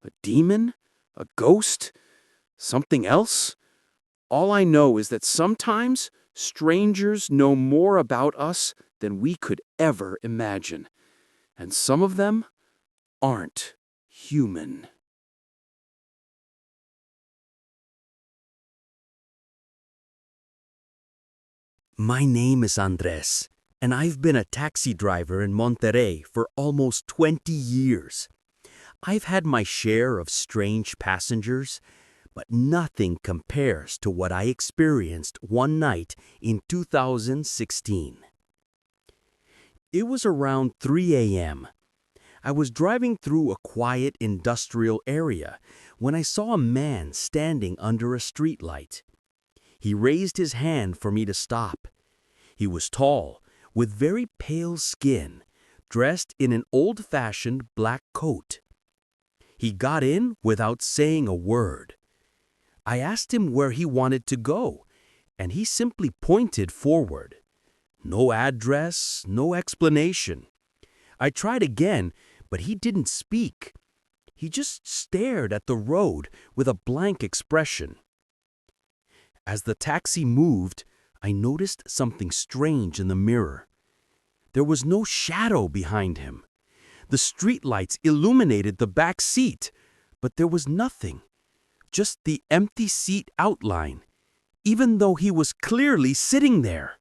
A demon? A ghost? Something else? All I know is that sometimes strangers know more about us than we could ever imagine. And some of them aren't human. My name is Andres, and I've been a taxi driver in Monterrey for almost 20 years. I've had my share of strange passengers, but nothing compares to what I experienced one night in 2016. It was around 3 a.m. I was driving through a quiet industrial area when I saw a man standing under a streetlight. He raised his hand for me to stop. He was tall, with very pale skin, dressed in an old-fashioned black coat. He got in without saying a word. I asked him where he wanted to go, and he simply pointed forward. No address, no explanation. I tried again, but he didn't speak. He just stared at the road with a blank expression. As the taxi moved, I noticed something strange in the mirror. There was no shadow behind him. The streetlights illuminated the back seat, but there was nothing, just the empty seat outline, even though he was clearly sitting there.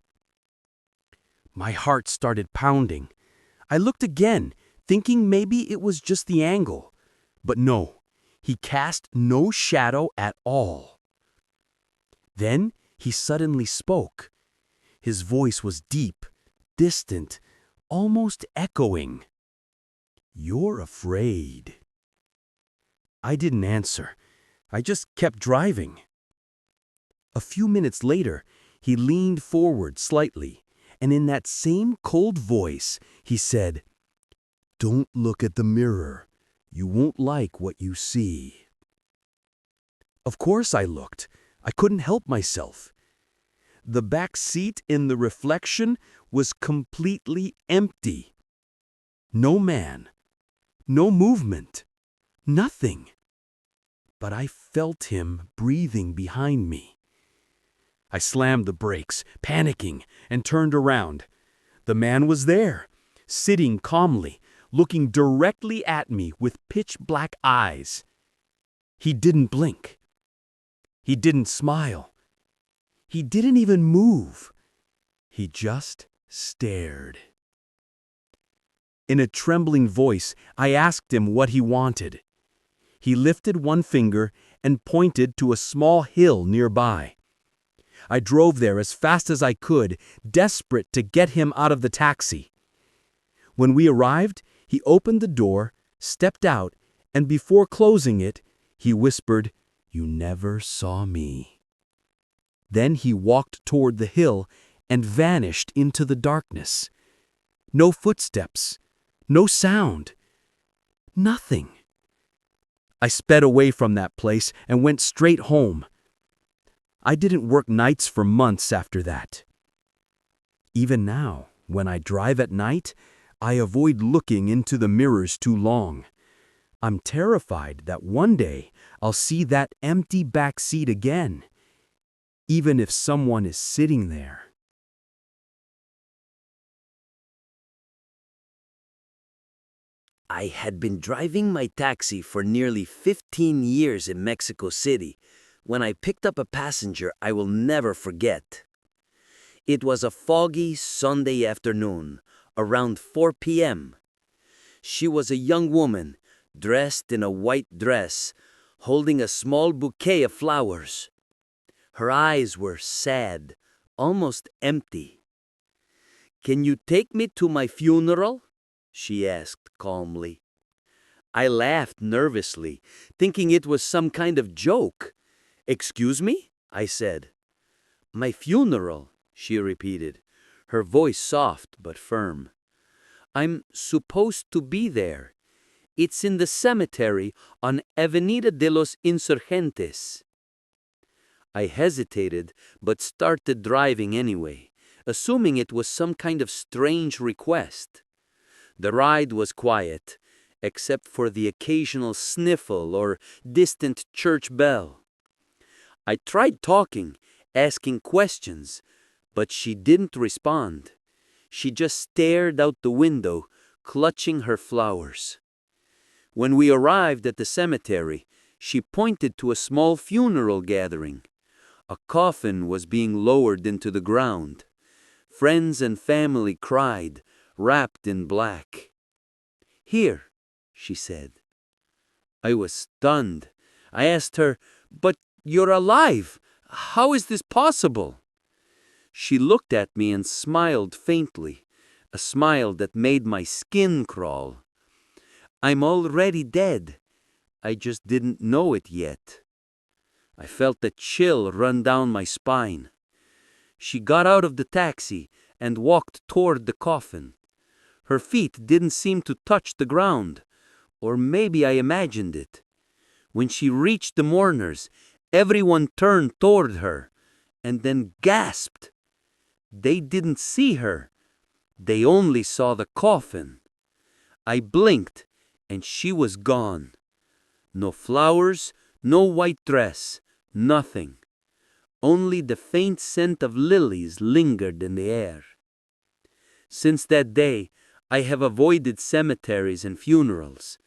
My heart started pounding. I looked again, thinking maybe it was just the angle. But no, he cast no shadow at all. Then he suddenly spoke. His voice was deep, distant, almost echoing. "You're afraid." I didn't answer. I just kept driving. A few minutes later, he leaned forward slightly, and in that same cold voice, he said, "Don't look at the mirror. You won't like what you see." Of course I looked. I couldn't help myself. The back seat in the reflection was completely empty. No man, no movement, nothing. But I felt him breathing behind me. I slammed the brakes, panicking, and turned around. The man was there, sitting calmly, looking directly at me with pitch-black eyes. He didn't blink. He didn't smile. He didn't even move. He just stared. In a trembling voice, I asked him what he wanted. He lifted one finger and pointed to a small hill nearby. I drove there as fast as I could, desperate to get him out of the taxi. When we arrived, he opened the door, stepped out, and before closing it, he whispered, "You never saw me." Then he walked toward the hill and vanished into the darkness. No footsteps, no sound, nothing. I sped away from that place and went straight home. I didn't work nights for months after that. Even now, when I drive at night, I avoid looking into the mirrors too long. I'm terrified that one day I'll see that empty back seat again, even if someone is sitting there. I had been driving my taxi for nearly 15 years in Mexico City when I picked up a passenger I will never forget. It was a foggy Sunday afternoon, around 4 p.m. She was a young woman, dressed in a white dress, holding a small bouquet of flowers. Her eyes were sad, almost empty. "Can you take me to my funeral?" she asked calmly. I laughed nervously, thinking it was some kind of joke. "Excuse me?" I said. "My funeral," she repeated, her voice soft but firm. "I'm supposed to be there. It's in the cemetery on Avenida de los Insurgentes." I hesitated, but started driving anyway, assuming it was some kind of strange request. The ride was quiet, except for the occasional sniffle or distant church bell. I tried talking, asking questions, but she didn't respond. She just stared out the window, clutching her flowers. When we arrived at the cemetery, she pointed to a small funeral gathering. A coffin was being lowered into the ground. Friends and family cried, wrapped in black. "Here," she said. I was stunned. I asked her, "But you're alive. How is this possible?" She looked at me and smiled faintly, a smile that made my skin crawl. "I'm already dead. I just didn't know it yet." I felt a chill run down my spine. She got out of the taxi and walked toward the coffin. Her feet didn't seem to touch the ground, or maybe I imagined it. When she reached the mourners, everyone turned toward her and then gasped. They didn't see her. They only saw the coffin. I blinked, and she was gone. No flowers, no white dress, nothing. Only the faint scent of lilies lingered in the air. Since that day, I have avoided cemeteries and funerals,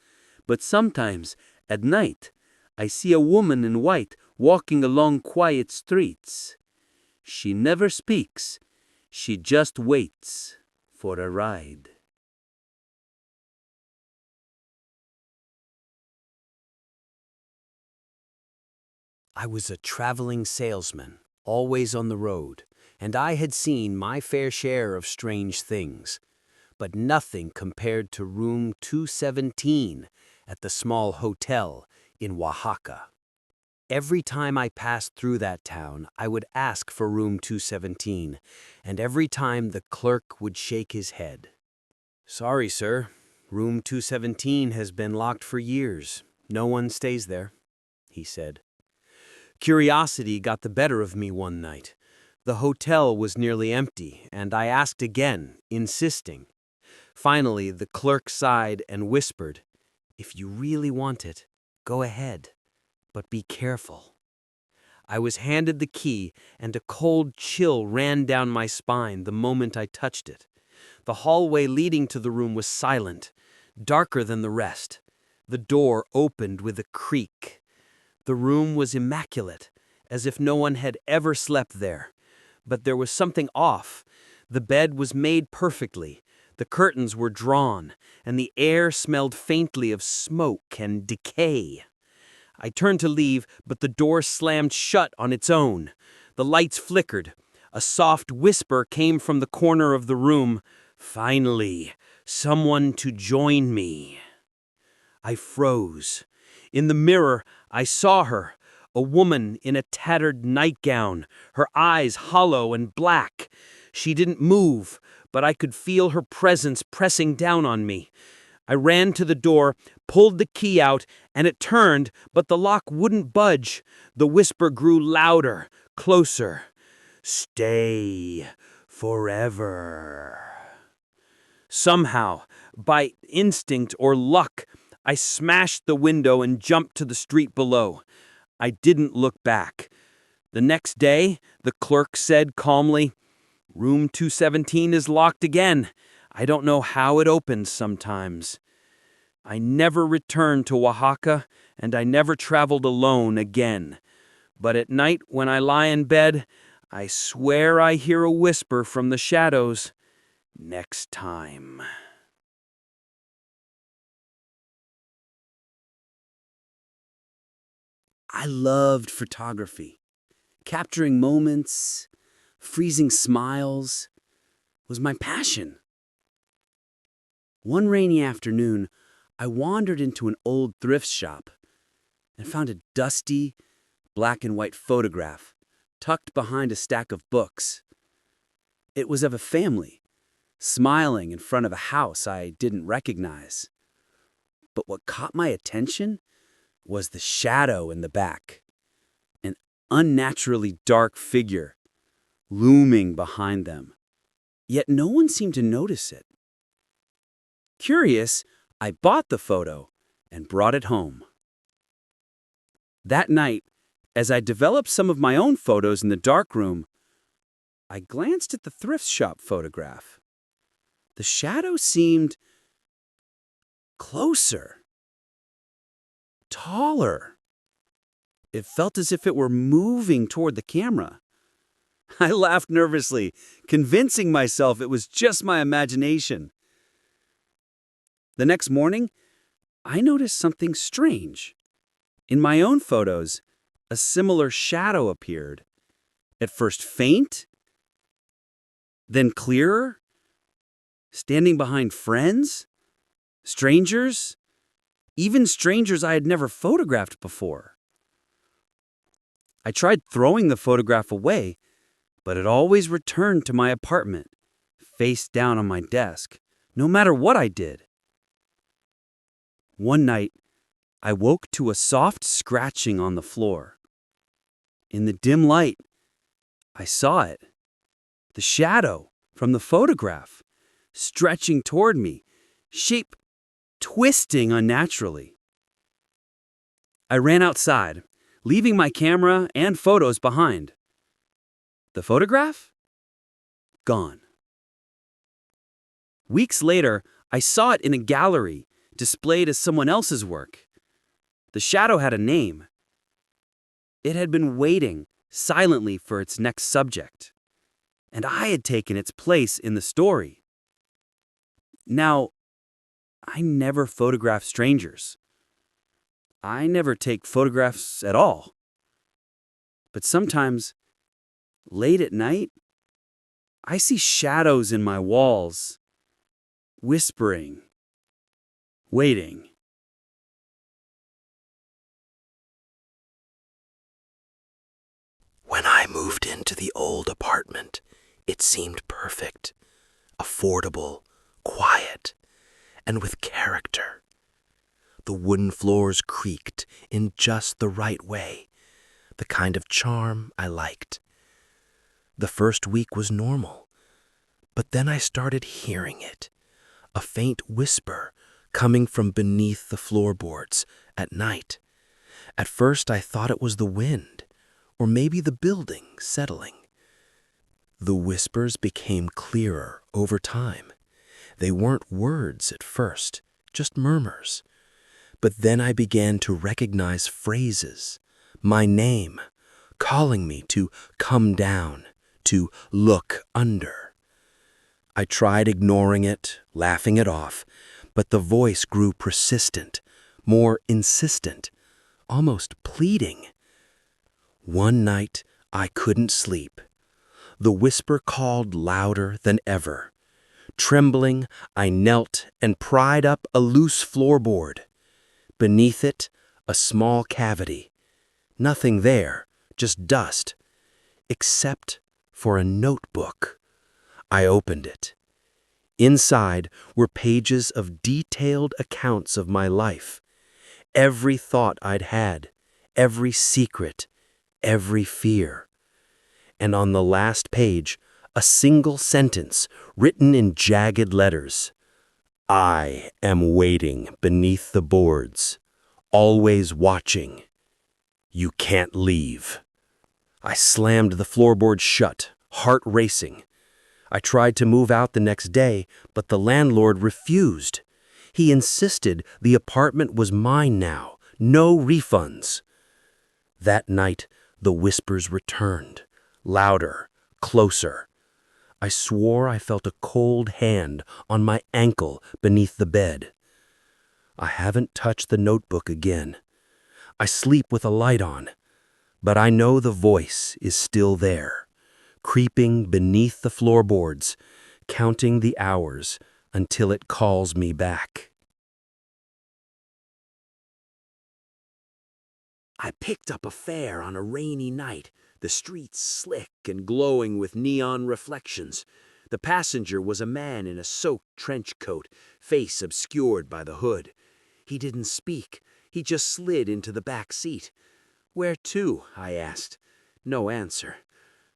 but sometimes, at night, I see a woman in white walking along quiet streets. She never speaks. She just waits for a ride. I was a traveling salesman, always on the road, and I had seen my fair share of strange things, but nothing compared to room 217 at the small hotel in Oaxaca. Every time I passed through that town, I would ask for room 217, and every time the clerk would shake his head. "Sorry, sir. Room 217 has been locked for years. No one stays there," he said. Curiosity got the better of me one night. The hotel was nearly empty, and I asked again, insisting. Finally, the clerk sighed and whispered, "If you really want it, go ahead, but be careful." I was handed the key, and a cold chill ran down my spine the moment I touched it. The hallway leading to the room was silent, darker than the rest. The door opened with a creak. The room was immaculate, as if no one had ever slept there. But there was something off. The bed was made perfectly, the curtains were drawn, and the air smelled faintly of smoke and decay. I turned to leave, but the door slammed shut on its own. The lights flickered. A soft whisper came from the corner of the room. "Finally, someone to join me." I froze. In the mirror, I saw her, a woman in a tattered nightgown, her eyes hollow and black. She didn't move, but I could feel her presence pressing down on me. I ran to the door, pulled the key out, and it turned, but the lock wouldn't budge. The whisper grew louder, closer. "Stay forever." Somehow, by instinct or luck, I smashed the window and jumped to the street below. I didn't look back. The next day, the clerk said calmly, "Room 217 is locked again. I don't know how it opens sometimes." I never returned to Oaxaca, and I never traveled alone again. But at night, when I lie in bed, I swear I hear a whisper from the shadows. Next time. I loved photography. Capturing moments, freezing smiles was my passion. One rainy afternoon, I wandered into an old thrift shop and found a dusty, black and white photograph tucked behind a stack of books. It was of a family, smiling in front of a house I didn't recognize. But what caught my attention was the shadow in the back, an unnaturally dark figure looming behind them. Yet no one seemed to notice it. Curious, I bought the photo and brought it home. That night, as I developed some of my own photos in the darkroom, I glanced at the thrift shop photograph. The shadow seemed closer, taller. It felt as if it were moving toward the camera. I laughed nervously, convincing myself it was just my imagination. The next morning, I noticed something strange. In my own photos, a similar shadow appeared. At first faint, then clearer, standing behind friends, strangers, even strangers I had never photographed before. I tried throwing the photograph away, but it always returned to my apartment, face down on my desk, no matter what I did. One night, I woke to a soft scratching on the floor. In the dim light, I saw it. The shadow from the photograph, stretching toward me, shape twisting unnaturally. I ran outside, leaving my camera and photos behind. The photograph? Gone. Weeks later, I saw it in a gallery, displayed as someone else's work. The shadow had a name. It had been waiting silently for its next subject, and I had taken its place in the story. Now, I never photograph strangers. I never take photographs at all. But sometimes, late at night, I see shadows in my walls, whispering, waiting. When I moved into the old apartment, it seemed perfect, affordable, quiet, and with character. The wooden floors creaked in just the right way, the kind of charm I liked. The first week was normal, but then I started hearing it, a faint whisper coming from beneath the floorboards at night. At first I thought it was the wind, or maybe the building settling. The whispers became clearer over time. They weren't words at first, just murmurs. But then I began to recognize phrases, my name, calling me to come down, to look under. I tried ignoring it, laughing it off, but the voice grew persistent, more insistent, almost pleading. One night, I couldn't sleep. The whisper called louder than ever. Trembling, I knelt and pried up a loose floorboard. Beneath it, a small cavity. Nothing there, just dust, except for a notebook. I opened it. Inside were pages of detailed accounts of my life. Every thought I'd had, every secret, every fear. And on the last page, a single sentence written in jagged letters. I am waiting beneath the boards, always watching. You can't leave. I slammed the floorboard shut, heart racing. I tried to move out the next day, but the landlord refused. He insisted the apartment was mine now, no refunds. That night, the whispers returned, louder, closer. I swore I felt a cold hand on my ankle beneath the bed. I haven't touched the notebook again. I sleep with a light on, but I know the voice is still there, creeping beneath the floorboards, counting the hours until it calls me back. I picked up a fare on a rainy night, the streets slick and glowing with neon reflections. The passenger was a man in a soaked trench coat, face obscured by the hood. He didn't speak. He just slid into the back seat. "Where to?" I asked. No answer.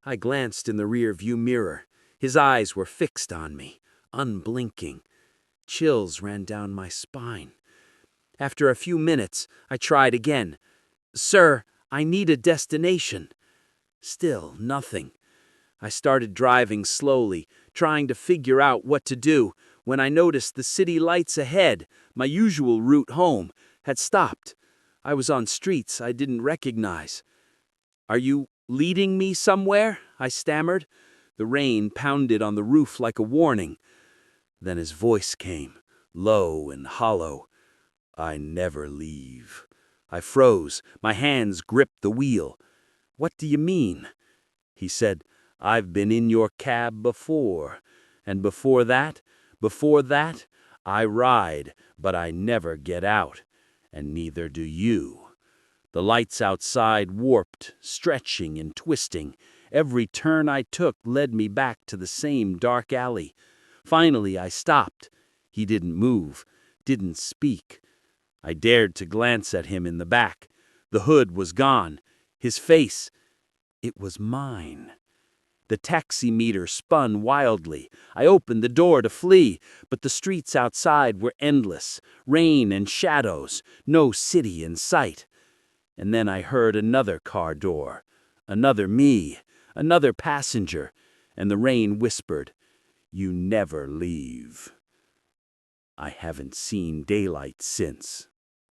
I glanced in the rearview mirror. His eyes were fixed on me, unblinking. Chills ran down my spine. After a few minutes, I tried again. "Sir, I need a destination." Still nothing. I started driving slowly, trying to figure out what to do, when I noticed the city lights ahead, my usual route home, had stopped. I was on streets I didn't recognize. "Are you leading me somewhere?" I stammered. The rain pounded on the roof like a warning. Then his voice came, low and hollow. "I never leave." I froze. My hands gripped the wheel. "What do you mean?" He said, "I've been in your cab before. And before that, I ride, but I never get out. And neither do you." The lights outside warped, stretching and twisting. Every turn I took led me back to the same dark alley. Finally, I stopped. He didn't move, didn't speak. I dared to glance at him in the back. The hood was gone. His face, it was mine. The taxi meter spun wildly. I opened the door to flee, but the streets outside were endless, rain and shadows, no city in sight. And then I heard another car door, another me, another passenger, and the rain whispered, "You never leave." I haven't seen daylight since.